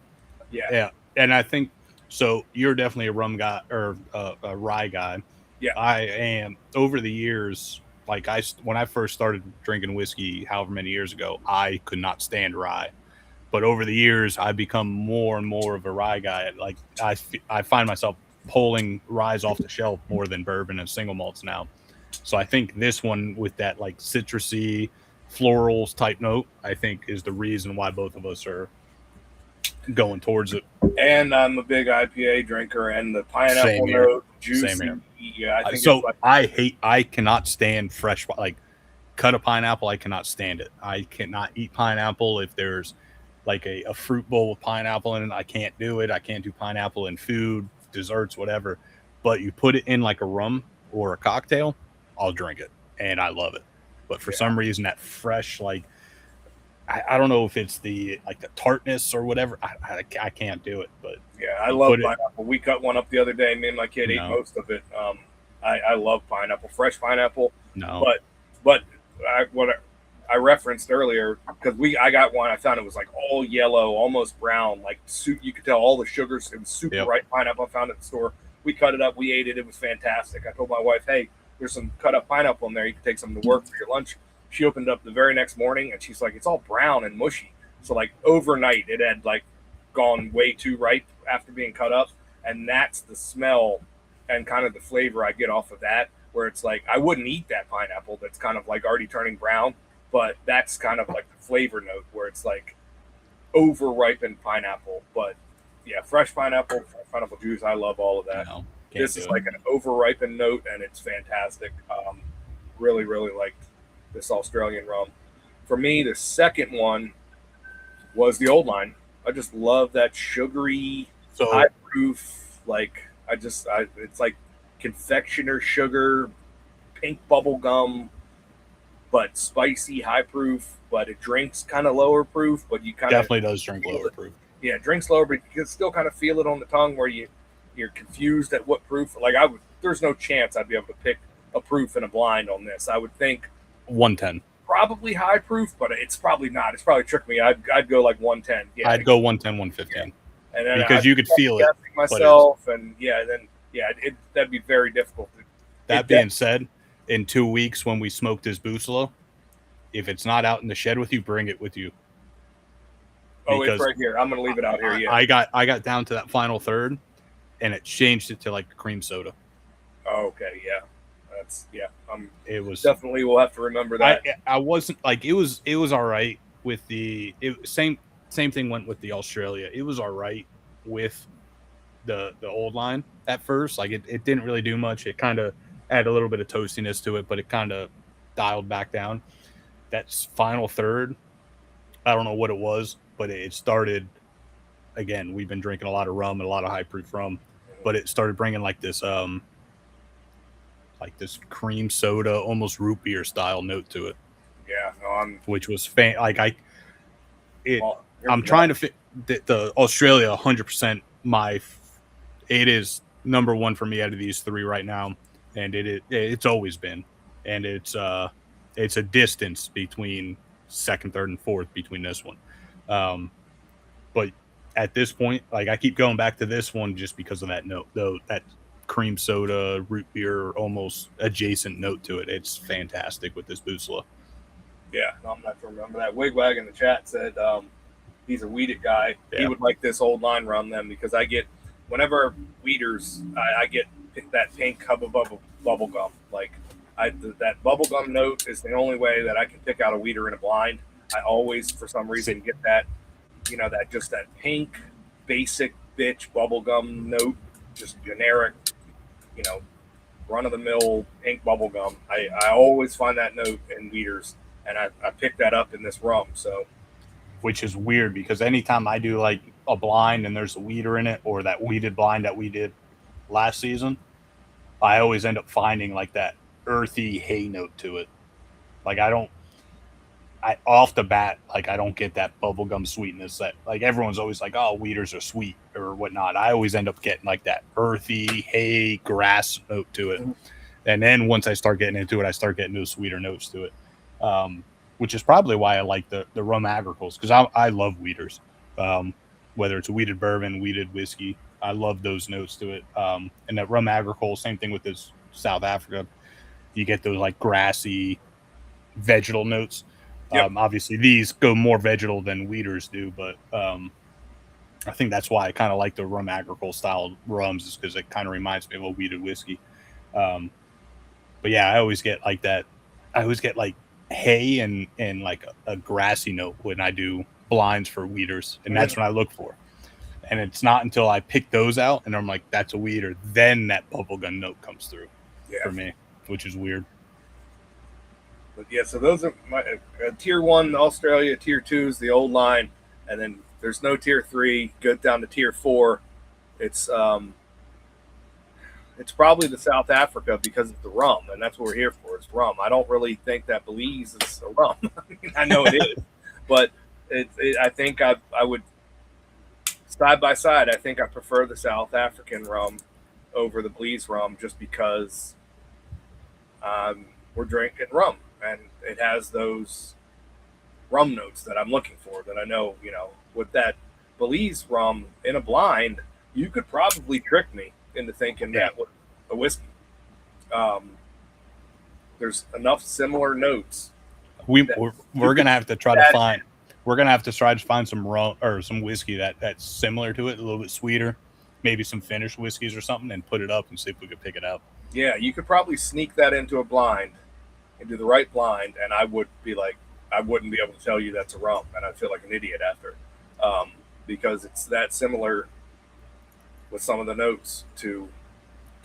Yeah. And I think so. You're definitely a rum guy or a rye guy. Yeah, I am. Over the years, when I first started drinking whiskey, however many years ago, I could not stand rye. But over the years, I've become more and more of a rye guy. Like I find myself pulling ryes off the shelf more than bourbon and single malts now. So I think this one with that like citrusy, florals type note, I think is the reason why both of us are going towards it. And I'm a big IPA drinker, and the pineapple Same here. note, juicy. Same here. Yeah, I think So it's like, I cannot stand fresh, like cut a pineapple. I cannot stand it. I cannot eat pineapple if there's like a fruit bowl with pineapple in it. I can't do it. I can't do pineapple in food, desserts, whatever. But you put it in like a rum or a cocktail, I'll drink it, and I love it. But for some reason, that fresh, like I don't know if it's the like the tartness or whatever. I can't do it. But yeah, I love pineapple. We cut one up the other day. Me and my kid ate most of it. I love pineapple, fresh pineapple. No, but I referenced earlier because I got one. I found it was like all yellow, almost brown, like soup. You could tell all the sugars. It was super ripe pineapple I found at the store. We cut it up. We ate it. It was fantastic. I told my wife, "Hey, there's some cut up pineapple in there. You can take some to work for your lunch." She opened it up the very next morning, and she's like, "It's all brown and mushy." So like overnight, it had like gone way too ripe after being cut up, and that's the smell and kind of the flavor I get off of that. Where it's like I wouldn't eat that pineapple that's kind of like already turning brown, but that's kind of like the flavor note where it's like over ripened pineapple. But yeah, fresh pineapple juice, I love all of that. No, this is like an over ripened note, and it's fantastic. Really, really liked this Australian rum. For me, the second one was the old line. I just love that sugary, high proof. Like it's like confectioner sugar, pink bubble gum, but spicy, high proof. But it drinks kind of lower proof. But you kind of definitely does drink lower proof. Yeah, it drinks lower, but you can still kind of feel it on the tongue where you're confused at what proof. Like there's no chance I'd be able to pick a proof and a blind on this. I would think 110. Probably high proof, but it's probably not. It's probably tricked me. I'd go like 110. Yeah, I'd go 110, 115. Yeah. And then because you could feel it myself, that'd be very difficult. That being said, in 2 weeks when we smoke this Busolo, if it's not out in the shed with you, bring it with you. It's right here. I'm gonna leave it out here. Yeah, I got down to that final third, and it changed it to like cream soda. Oh, okay, yeah. It was definitely. We'll have to remember that. I wasn't like it was all right with the same thing went with the Australia. It was all right with the old line at first. Like it didn't really do much. It kind of added a little bit of toastiness to it, but it kind of dialed back down. That final third, I don't know what it was, but it started again. We've been drinking a lot of rum and a lot of high proof rum, but it started bringing like this cream soda, almost root beer style note to it. Yeah, which was I'm trying to fit the Australia 100%. It is number one for me out of these three right now, and it's always been, and it's a distance between second, third, and fourth between this one. But at this point, like I keep going back to this one just because of that note, though that cream soda, root beer, almost adjacent note to it. It's fantastic with this Busolo. Yeah, I'm gonna have to remember that. Wigwag in the chat said he's a weeded guy. Yeah. He would like this old line rum then because I get whenever weeders, I get that pink hubba bubble gum. Like that bubble gum note is the only way that I can pick out a weeder in a blind. I always, for some reason, get that, that pink basic bitch bubble gum note, just generic. Run-of-the-mill pink bubble gum. I always find that note in weeders, and I picked that up in this rum. So, which is weird because anytime I do like a blind and there's a weeder in it, or that weeded blind that we did last season, I always end up finding like that earthy hay note to it. Like off the bat, like I don't get that bubblegum sweetness that like everyone's always like, oh, weeders are sweet or whatnot. I always end up getting like that earthy hay grass note to it. Mm-hmm. And then once I start getting into it, I start getting those sweeter notes to it, which is probably why I like the rum agricoles, because I love weeders, whether it's a weeded bourbon, weeded whiskey. I love those notes to it. And that rum agricole, same thing with this South Africa. You get those like grassy vegetal notes. Yep. Obviously, these go more vegetal than wheaters do, but I think that's why I kind of like the rum agricole style rums, is because it kind of reminds me of a wheated whiskey. But yeah, I always get like that. I always get like hay and like a grassy note when I do blinds for wheaters, and that's when I look for. And it's not until I pick those out and I'm like, that's a wheater, then that bubblegum note comes through for me, which is weird. But yeah, so those are my tier 1, the Australia, tier 2 is the old line, and then there's no tier 3. Go down to tier 4. It's probably the South Africa because of the rum, and that's what we're here for. It's rum. I don't really think that Belize is a rum. I know it is, but I think I would, side by side, I think I prefer the South African rum over the Belize rum, just because we're drinking rum, and it has those rum notes that I'm looking for, that I know, with that Belize rum in a blind, you could probably trick me into thinking that was a whiskey. There's enough similar notes. We're gonna have to try to find. We're gonna have to try to find some rum or some whiskey that's similar to it, a little bit sweeter, maybe some finished whiskeys or something, and put it up and see if we could pick it out. Yeah, you could probably sneak that into a blind, into the right blind, and I would be like, I wouldn't be able to tell you that's a rum, and I'd feel like an idiot after, because it's that similar with some of the notes to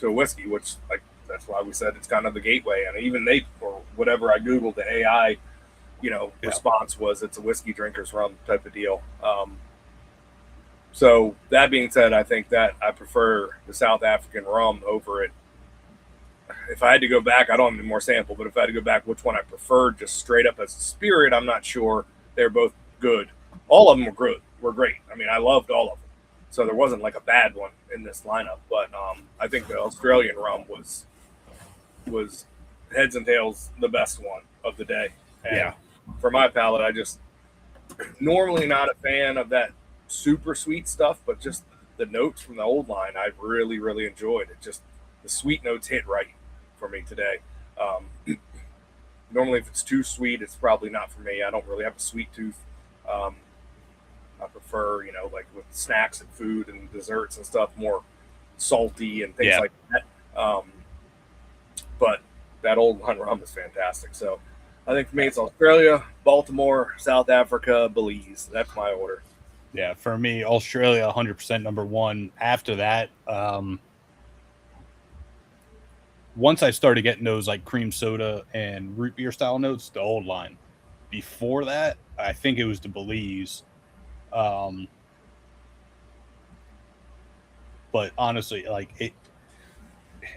a whiskey, which, like, that's why we said it's kind of the gateway. And even they, or whatever I Googled, the AI, response was it's a whiskey drinker's rum type of deal. So that being said, I think that I prefer the South African rum over it. If I had to go back, I don't have any more sample, but if I had to go back, which one I preferred just straight up as a spirit, I'm not sure. They're both good. All of them were great. I mean, I loved all of them. So there wasn't like a bad one in this lineup, but I think the Australian rum was heads and tails the best one of the day. And for my palate, I just normally not a fan of that super sweet stuff, but just the notes from the old line, I really, really enjoyed it. Just the sweet notes hit right for me today. Normally, if it's too sweet, it's probably not for me. I don't really have a sweet tooth. I prefer, like with snacks and food and desserts and stuff, more salty and things like that. But that old line rum is fantastic. So I think for me, it's Australia, Baltimore, South Africa, Belize. That's my order. Yeah, for me, Australia, 100% number one. After that, once I started getting those like cream soda and root beer style notes, the old line. Before that, I think it was the Belize. But honestly, like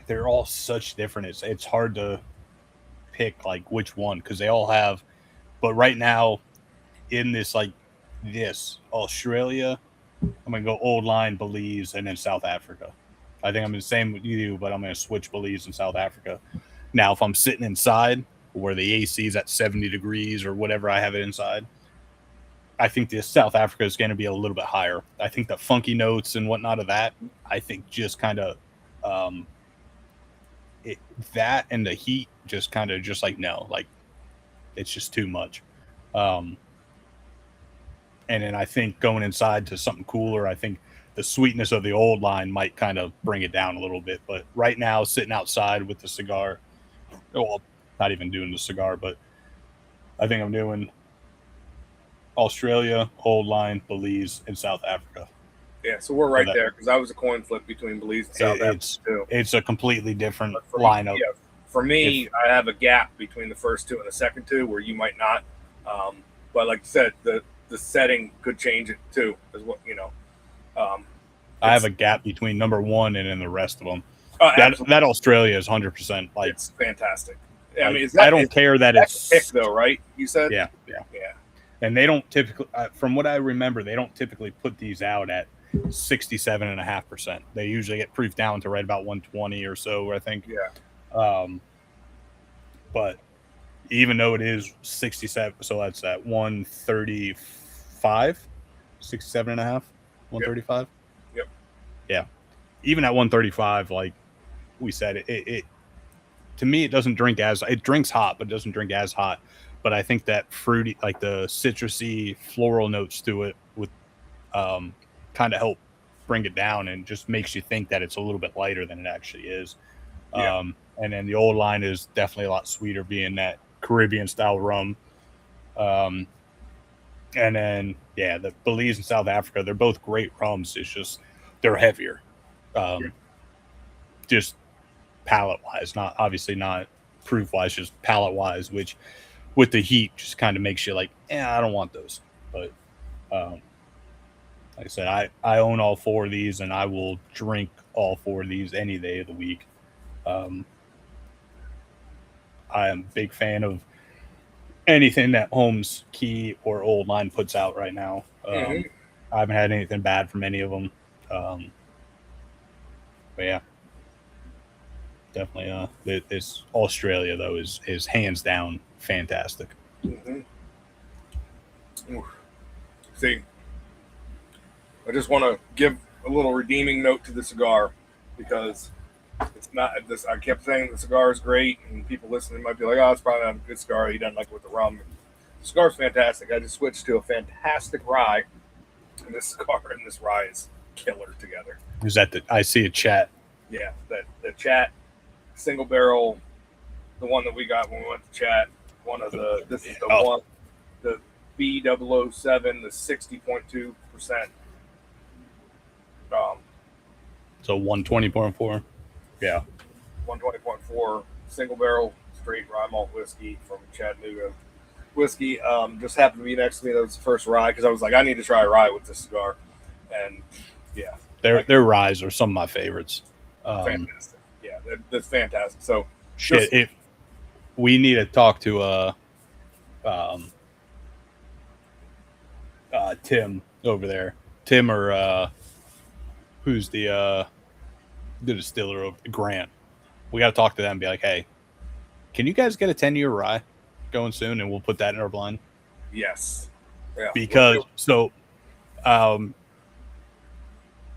they're all such different. It's hard to pick like which one, because they all have. But right now, in this Australia, I'm gonna go old line, Belize, and then South Africa. I think I'm the same with you, but I'm gonna switch Belize and South Africa. Now, if I'm sitting inside where the AC is at 70 degrees or whatever I have it inside, I think the South Africa is going to be a little bit higher. I think the funky notes and whatnot of that, I think just kind of that and the heat just kind of just like, no, like it's just too much. And then I think going inside to something cooler, I think the sweetness of the old line might kind of bring it down a little bit. But right now, sitting outside with the cigar, well, not even doing the cigar, but I think I'm doing Australia, old line, Belize, and South Africa. Yeah, so we're right there, because I was a coin flip between Belize and South Africa too. It's a completely different lineup. For me, I have a gap between the first two and the second two where you might not. But like I said, the setting could change it too, as what I have a gap between number one and then the rest of them. That Australia is 100% like it's fantastic. I mean, I don't care that it's pick though, right? You said yeah. And they don't typically, from what I remember, they don't typically put these out at 67.5%. They usually get proofed down to right about 120 or so, I think. Yeah. But even though it is 67, so that's at 135, 67.5, 135. Yep. Yeah. Even at 135, like we said, it to me, it doesn't drink it drinks hot, but it doesn't drink as hot. but I think that fruity, like the citrusy floral notes to it would kind of help bring it down and just makes you think that it's a little bit lighter than it actually is. Yeah. And then the old line is definitely a lot sweeter, being that Caribbean style rum. And then, yeah, the Belize and South Africa, they're both great rums. It's just, they're heavier. Just palate wise, not obviously not proof wise, just palate wise, which with the heat just kind of makes you like, I don't want those. But like I said, I own all 4 of these, and I will drink all 4 of these any day of the week. I am a big fan of anything that Holmes, Key, or Old Line puts out right now. I haven't had anything bad from any of them. But yeah, definitely. This Australia though is hands down fantastic. See, I just want to give a little redeeming note to the cigar, because it's not this. I kept saying the cigar is great, and people listening might be like, "Oh, it's probably not a good cigar. He doesn't like it with the rum." The cigar's fantastic. I just switched to a fantastic rye, and this cigar and this rye is killer together. Is that I see a chat? Yeah, the chat single barrel, the one that we got when we went to chat. This is the one, the B007, the 60.2%. So 120.4. Yeah. 120.4 single barrel straight rye malt whiskey from Chattanooga whiskey. Just happened to be next to me. That was the first rye, because I was like, I need to try a rye with this cigar. And yeah, their ryes are some of my favorites. Fantastic. Yeah, that's fantastic. So shit, if we need to talk to Tim over there, Tim or who's the distiller over Grant. We got to talk to them and be like, hey, can you guys get a 10-year rye going soon, and we'll put that in our blind? Yes. Yeah. Because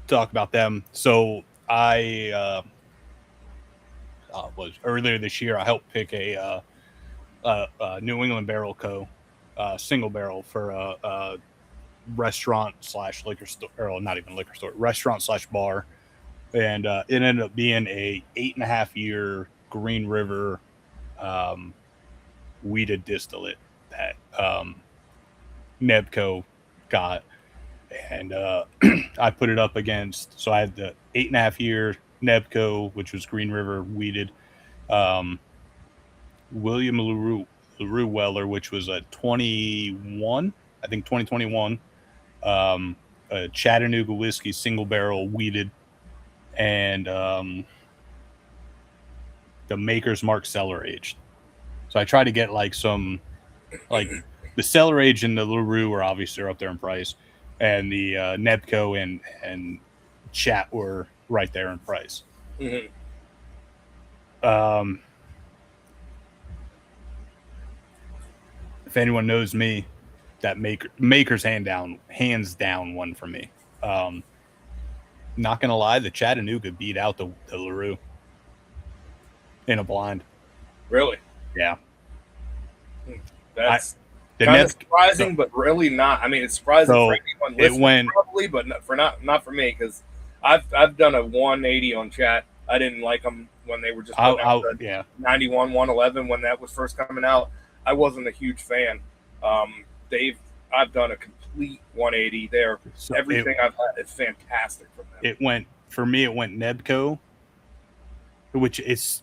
talk about them. So I was earlier this year, I helped pick a New England Barrel Co. Single barrel for a restaurant / liquor store, or not even liquor store, restaurant / bar. And it ended up being a 8.5-year Green River weeded distillate that Nebco got. And I put it up against, so I had the 8.5-year Nebco, which was Green River weeded, William LaRue Weller, which was a 2021, a Chattanooga whiskey single barrel weeded, and the Maker's Mark cellar aged. So I tried to get like some, like the cellar aged and the LaRue are obviously up there in price, and the Nebco and Chat were right there in price. Mm-hmm. If anyone knows me, that Maker's hands down one for me. Not gonna lie, the Chattanooga beat out the LaRue in a blind. Really? Yeah. That's kind of surprising, but really not. I mean, it's surprising for anyone listening, probably, but not for me, because I've done a 180 on Chat. I didn't like them when they were just 91, 111 when that was first coming out. I wasn't a huge fan. I've done a complete 180 there. Everything I've had is fantastic from them. It went Nebco, which is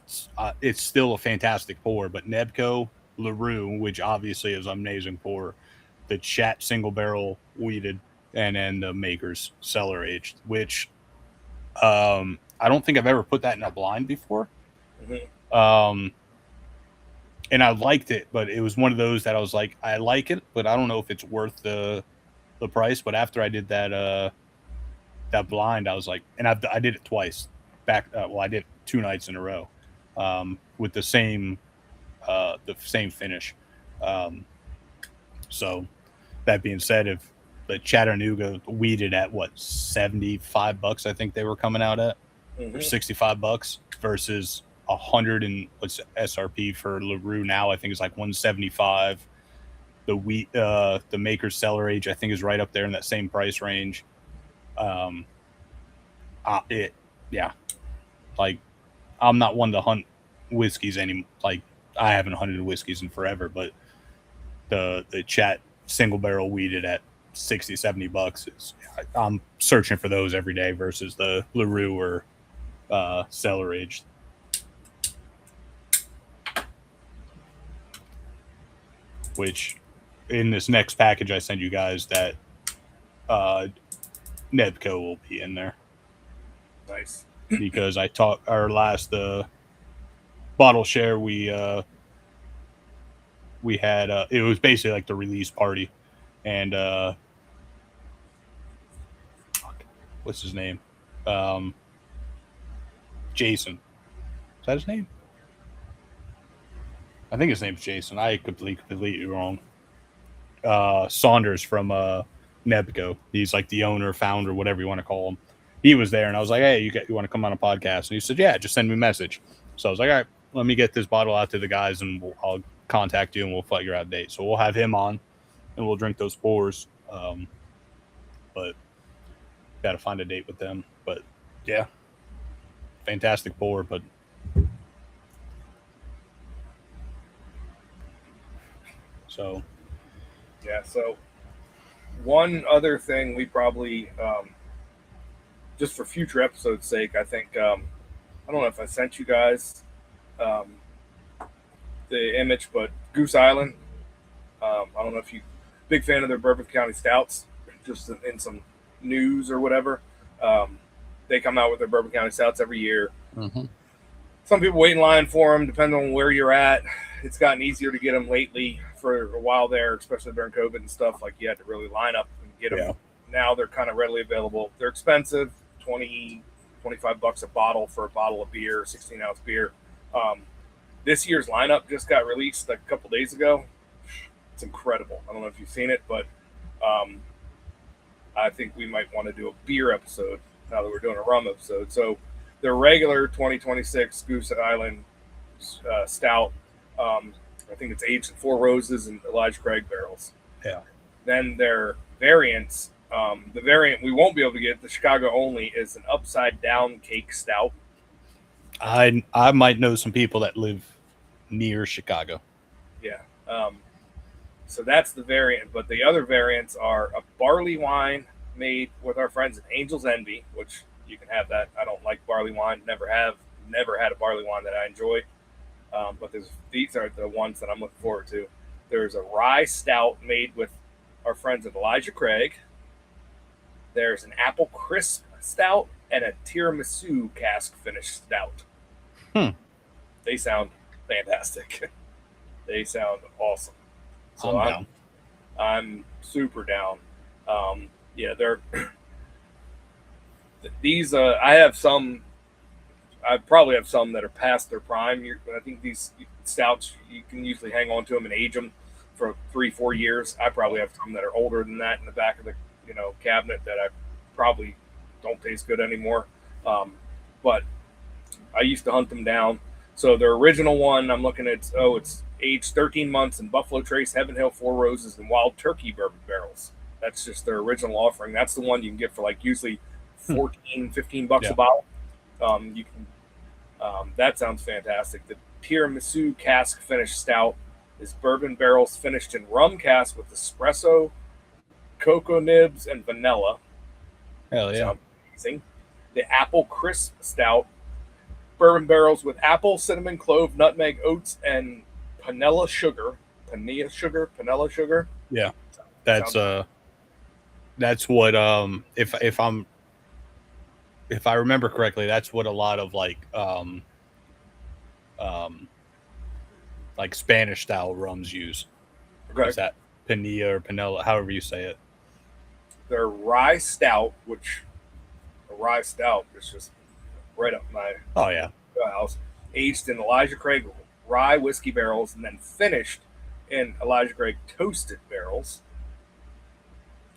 it's still a fantastic pour, but Nebco, LaRue, which obviously is amazing pour, the Chat single barrel weeded, and then the Maker's cellar aged, which I don't think I've ever put that in a blind before. Mm-hmm. And I liked it, but it was one of those that I was like, I like it, but I don't know if it's worth the price. But after I did that blind, I was like, and I did it twice back. I did it 2 nights in a row with the same finish. So that being said, if the Chattanooga weeded at what, $75, I think they were coming out at, or $65 versus 100, and what's SRP for LaRue now? I think it's like 175, The wheat, the maker's cellar age, I think, is right up there in that same price range. Yeah, like I'm not one to hunt whiskeys anymore. Like I haven't hunted whiskeys in forever, but the chat single barrel wheated at $60-$70 is, I'm searching for those every day versus the LaRue or cellar aged. Which in this next package I send you guys, that Nebco will be in there. Nice. Because I talked our last bottle share, we had it was basically like the release party, and what's his name? Jason. Is that his name? I think his name's Jason. I could be completely wrong. Saunders from Nebco. He's like the owner, founder, whatever you want to call him. He was there, and I was like, "Hey, you want to come on a podcast?" And he said, "Yeah, just send me a message." So I was like, "All right, let me get this bottle out to the guys, and I'll contact you, and we'll figure out a date." So we'll have him on, and we'll drink those pours. But got to find a date with them. But yeah, fantastic pour. But so yeah. So one other thing we probably just for future episodes' sake, I think I don't know if I sent you guys the image, but Goose Island. I don't know if you big fan of their Bourbon County Stouts, just in some news or whatever. They come out with their Bourbon County Stouts every year. Mm-hmm. Some people wait in line for them, depending on where you're at. It's gotten easier to get them lately. For a while there, especially during COVID and stuff, like you had to really line up and get them. Yeah. Now they're kind of readily available. They're expensive, $20, $25 a bottle for a bottle of beer, 16-ounce beer. This year's lineup just got released like a couple days ago. It's incredible. I don't know if you've seen it, but I think we might want to do a beer episode now that we're doing a rum episode. So the regular 2026 Goose Island Stout, I think it's aged in 4 Roses and Elijah Craig barrels. Yeah. Then their variants, the variant we won't be able to get, the Chicago only, is an upside down cake stout. I might know some people that live near Chicago. Yeah. So that's the variant, but the other variants are a barley wine made with our friends at Angel's Envy, which you can have that. I don't like barley wine. Never had a barley wine that I enjoy. But these are the ones that I'm looking forward to. There's a rye stout made with our friends at Elijah Craig. There's an apple crisp stout and a tiramisu cask finished stout. They sound fantastic. They sound awesome. So I'm super down. Yeah, they're these. I have some. I probably have some that are past their prime. I think these stouts, you can usually hang on to them and age them for 3-4 years. I probably have some that are older than that in the back of the cabinet that I probably don't taste good anymore. But I used to hunt them down. So their original one, I'm looking at, it's aged 13 months in Buffalo Trace, Heaven Hill, 4 Roses, and Wild Turkey bourbon barrels. That's just their original offering. That's the one you can get for like usually $14-$15 a bottle. You can. That sounds fantastic. The tiramisu cask finished stout is bourbon barrels finished in rum cask with espresso, cocoa nibs, and vanilla. Hell yeah! Sounds amazing. The apple crisp stout, bourbon barrels with apple, cinnamon, clove, nutmeg, oats, and panela sugar. Yeah, that's what if I remember correctly, that's what a lot of like Spanish style rums use. Okay. Is that Panilla or Panela, however you say it? Their rye stout, a rye stout is just right up my house. Aged in Elijah Craig rye whiskey barrels and then finished in Elijah Craig toasted barrels.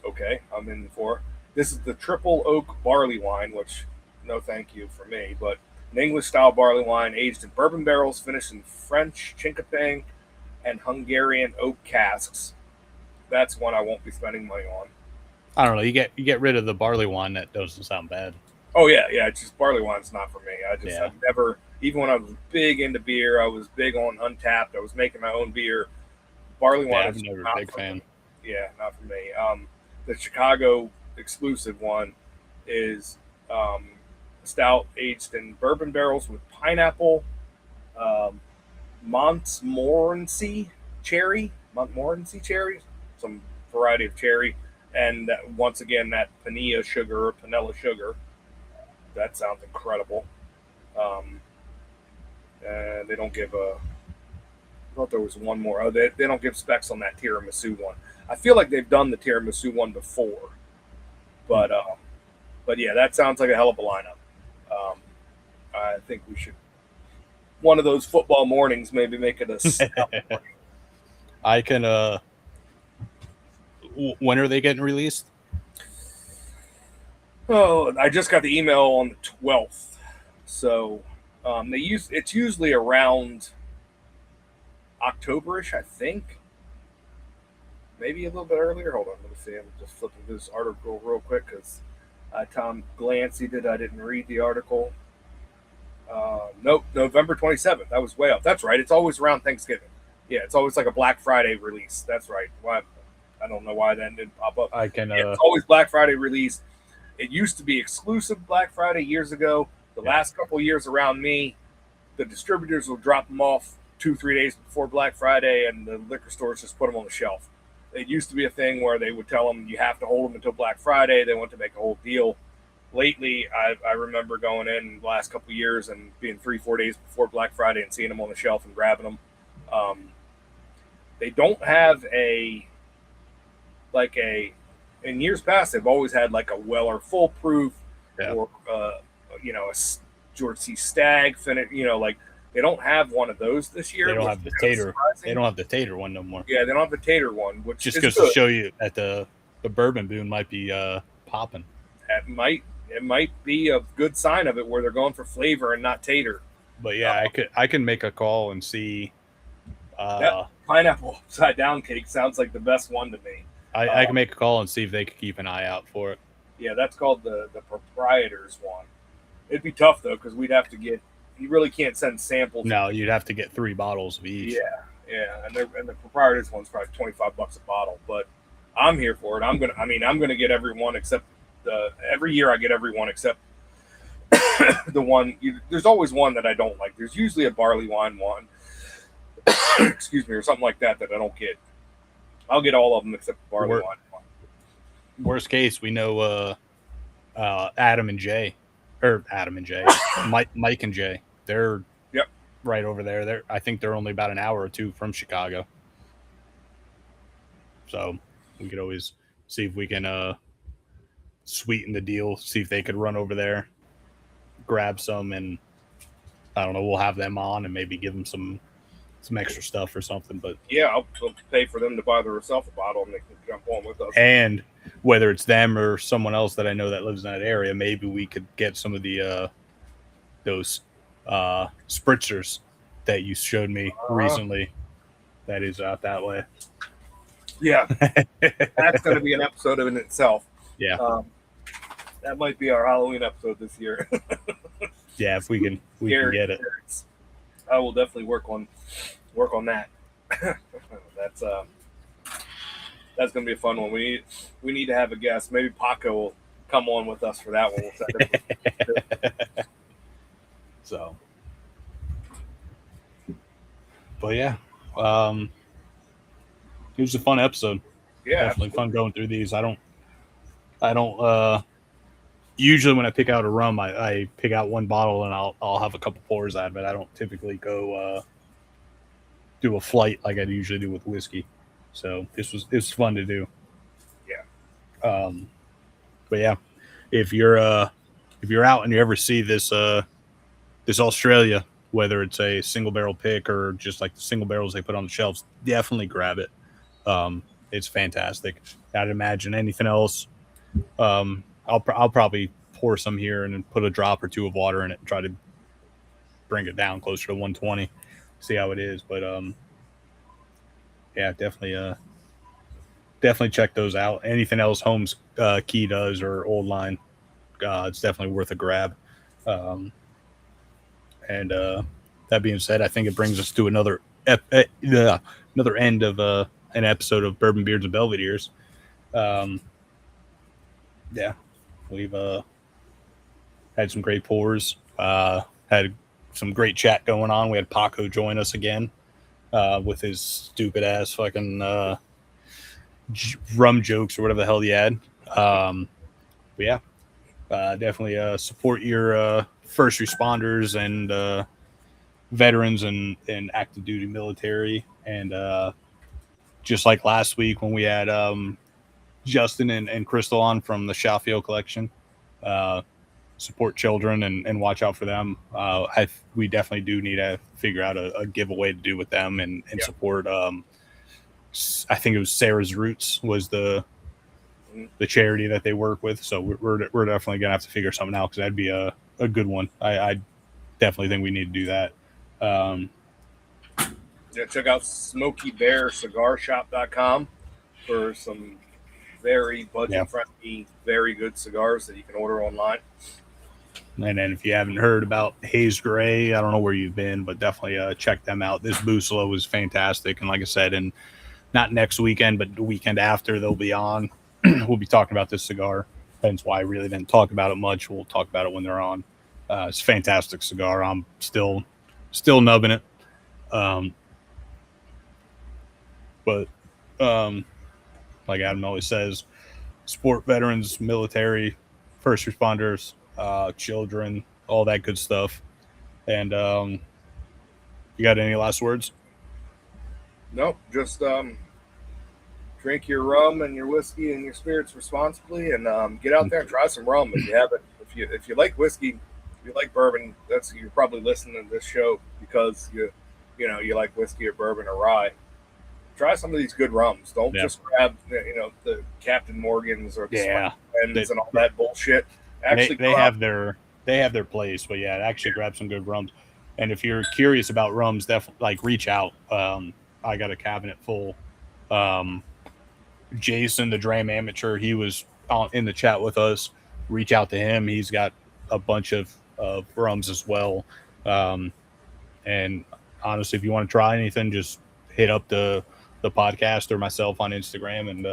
Okay, I'm in for. This is the triple oak barley wine, which no thank you for me, but an English-style barley wine aged in bourbon barrels, finished in French Chinkapang and Hungarian oak casks. that's one I won't be spending money on. I don't know. You get rid of the barley wine. That doesn't sound bad. Oh yeah. It's just barley wine's not for me. Yeah. I've never, even when I was big into beer, I was big on Untapped. I was making my own beer. Barley wine I'm is never not a big for fan. me. Yeah, not for me. The Chicago exclusive one is stout aged in bourbon barrels with pineapple, Montmorency cherry, some variety of cherry, and once again that panilla sugar or panela sugar. That sounds incredible. They don't give a. I thought there was one more. Oh, they don't give specs on that tiramisu one. I feel like they've done the tiramisu one before, but yeah, that sounds like a hell of a lineup. I think we should one of those football mornings maybe make it a stout morning. I can. When are they getting released? Oh, I just got the email on the 12th, so it's usually around Octoberish, I think. Maybe a little bit earlier. Hold on, let me see. I'm just flipping through this article real quick because Tom glanced it. I didn't read the article. Nope, November 27th. That was way up. That's right. It's always around Thanksgiving. Yeah, it's always like a Black Friday release. That's right. Why? I don't know why that didn't pop up. I can. It's always Black Friday release. It used to be exclusive Black Friday years ago. The last couple of years around me, the distributors will drop them off 2-3 days before Black Friday, and the liquor stores just put them on the shelf. It used to be a thing where they would tell them you have to hold them until Black Friday. They want to make a whole deal. Lately, I remember going in the last couple of years and being 3-4 days before Black Friday and seeing them on the shelf and grabbing them. They don't have in years past, they've always had like a Weller Full Proof or, a George C. Stagg finish, they don't have one of those this year. They don't have the tater. They don't have the tater one no more. Yeah, they don't have the tater one, which just goes to show you that the bourbon boon might be popping. It might be a good sign of it where they're going for flavor and not tater. But yeah, I can make a call and see. That pineapple upside down cake sounds like the best one to me. I can make a call and see if they could keep an eye out for it. Yeah, that's called the proprietor's one. It'd be tough though because we'd have to get. You really can't send samples. No, you'd have to get 3 bottles of each. Yeah, and the proprietor's one's probably $25 a bottle. But I'm here for it. I'm gonna get everyone except every year I get everyone except the one. There's always one that I don't like. There's usually a barley wine one, excuse me, or something like that I don't get. I'll get all of them except the barley wine one. Worst case, we know Adam and Jay, Mike and Jay. They're right over there. I think they're only about an hour or two from Chicago. So we could always see if we can sweeten the deal, see if they could run over there, grab some, and I don't know, we'll have them on and maybe give them some extra stuff or something. But yeah, I'll pay for them to buy themselves a bottle and they can jump on with us. And whether it's them or someone else that I know that lives in that area, maybe we could get some of the those spritzers that you showed me recently. That is out that way. Yeah, that's going to be an episode in itself. Yeah, that might be our Halloween episode this year. Yeah, if we can get it. I will definitely work on that. That's going to be a fun one. We need to have a guest. Maybe Paco will come on with us for that one. We'll So, but yeah, it was a fun episode. Yeah, definitely fun going through these. I don't usually when I pick out a rum, I pick out one bottle and I'll have a couple pours out of it. I don't typically go do a flight like I usually do with whiskey. So it was fun to do. Yeah. But yeah, if you're out and you ever see this Australia, whether it's a single barrel pick or just like the single barrels they put on the shelves, definitely grab it. It's fantastic. I'd imagine anything else. I'll probably pour some here and then put a drop or two of water in it and try to bring it down closer to 120, see how it is. But yeah, definitely definitely check those out. Anything else Holmes Key does or Old Line, it's definitely worth a grab. And that being said, I think it brings us to another another end of an episode of Bourbon Beards and Belvederes. Yeah, we've had some great pours. Had some great chat going on. We had Paco join us again with his stupid ass fucking rum jokes or whatever the hell he had. But yeah, definitely support your first responders and veterans and active duty military. And just like last week when we had Justin and Crystal on from the Shaffield collection, support children and watch out for them. We definitely do need to figure out a giveaway to do with them and support. I think it was Sarah's Roots was the charity that they work with. So we're definitely gonna have to figure something out because that'd be a good one. I definitely think we need to do that. Check out SmokeyBearCigarShop.com for some very budget-friendly, very good cigars that you can order online. And then if you haven't heard about Haze Gray, I don't know where you've been, but definitely check them out. This Busolo is fantastic. And like I said, and not next weekend, but the weekend after they'll be on, we'll be talking about this cigar. Hence why I really didn't talk about it much. We'll talk about it when they're on. It's a fantastic cigar. I'm still nubbing it. But like Adam always says, support veterans, military, first responders, children, all that good stuff. And you got any last words? Nope, just drink your rum and your whiskey and your spirits responsibly, and get out there and try some rum if you haven't. If you like whiskey, if you like bourbon, you're probably listening to this show because you like whiskey or bourbon or rye. Try some of these good rums. Don't just grab the Captain Morgans or the Spence and all that bullshit. Actually, they have their place, but actually grab some good rums. And if you're curious about rums, definitely reach out. I got a cabinet full. Jason, the Dram Amateur, he was in the chat with us. Reach out to him. He's got a bunch of rums as well. And honestly, if you want to try anything, just hit up the podcast or myself on Instagram, and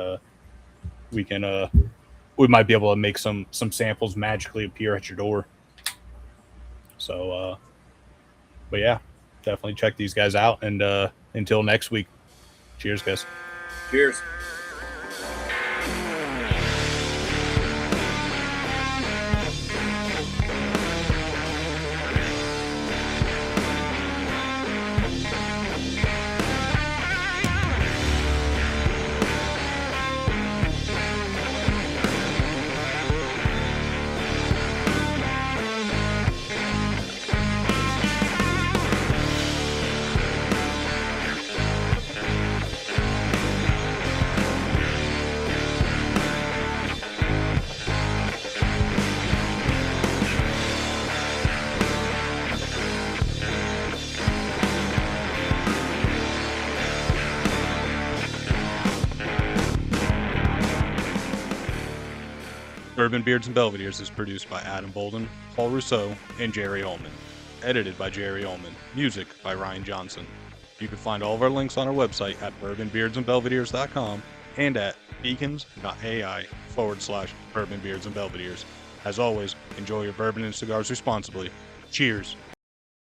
we might be able to make some samples magically appear at your door. So, but yeah, definitely check these guys out. And until next week, cheers, guys. Cheers. Bourbon Beards and Belvederes is produced by Adam Bolden, Paul Rousseau, and Jerry Ullman. Edited by Jerry Ullman. Music by Ryan Johnson. You can find all of our links on our website at bourbonbeardsandbelvederes.com and at beacons.ai/Bourbon Beards and Belvederes. As always, enjoy your bourbon and cigars responsibly. Cheers.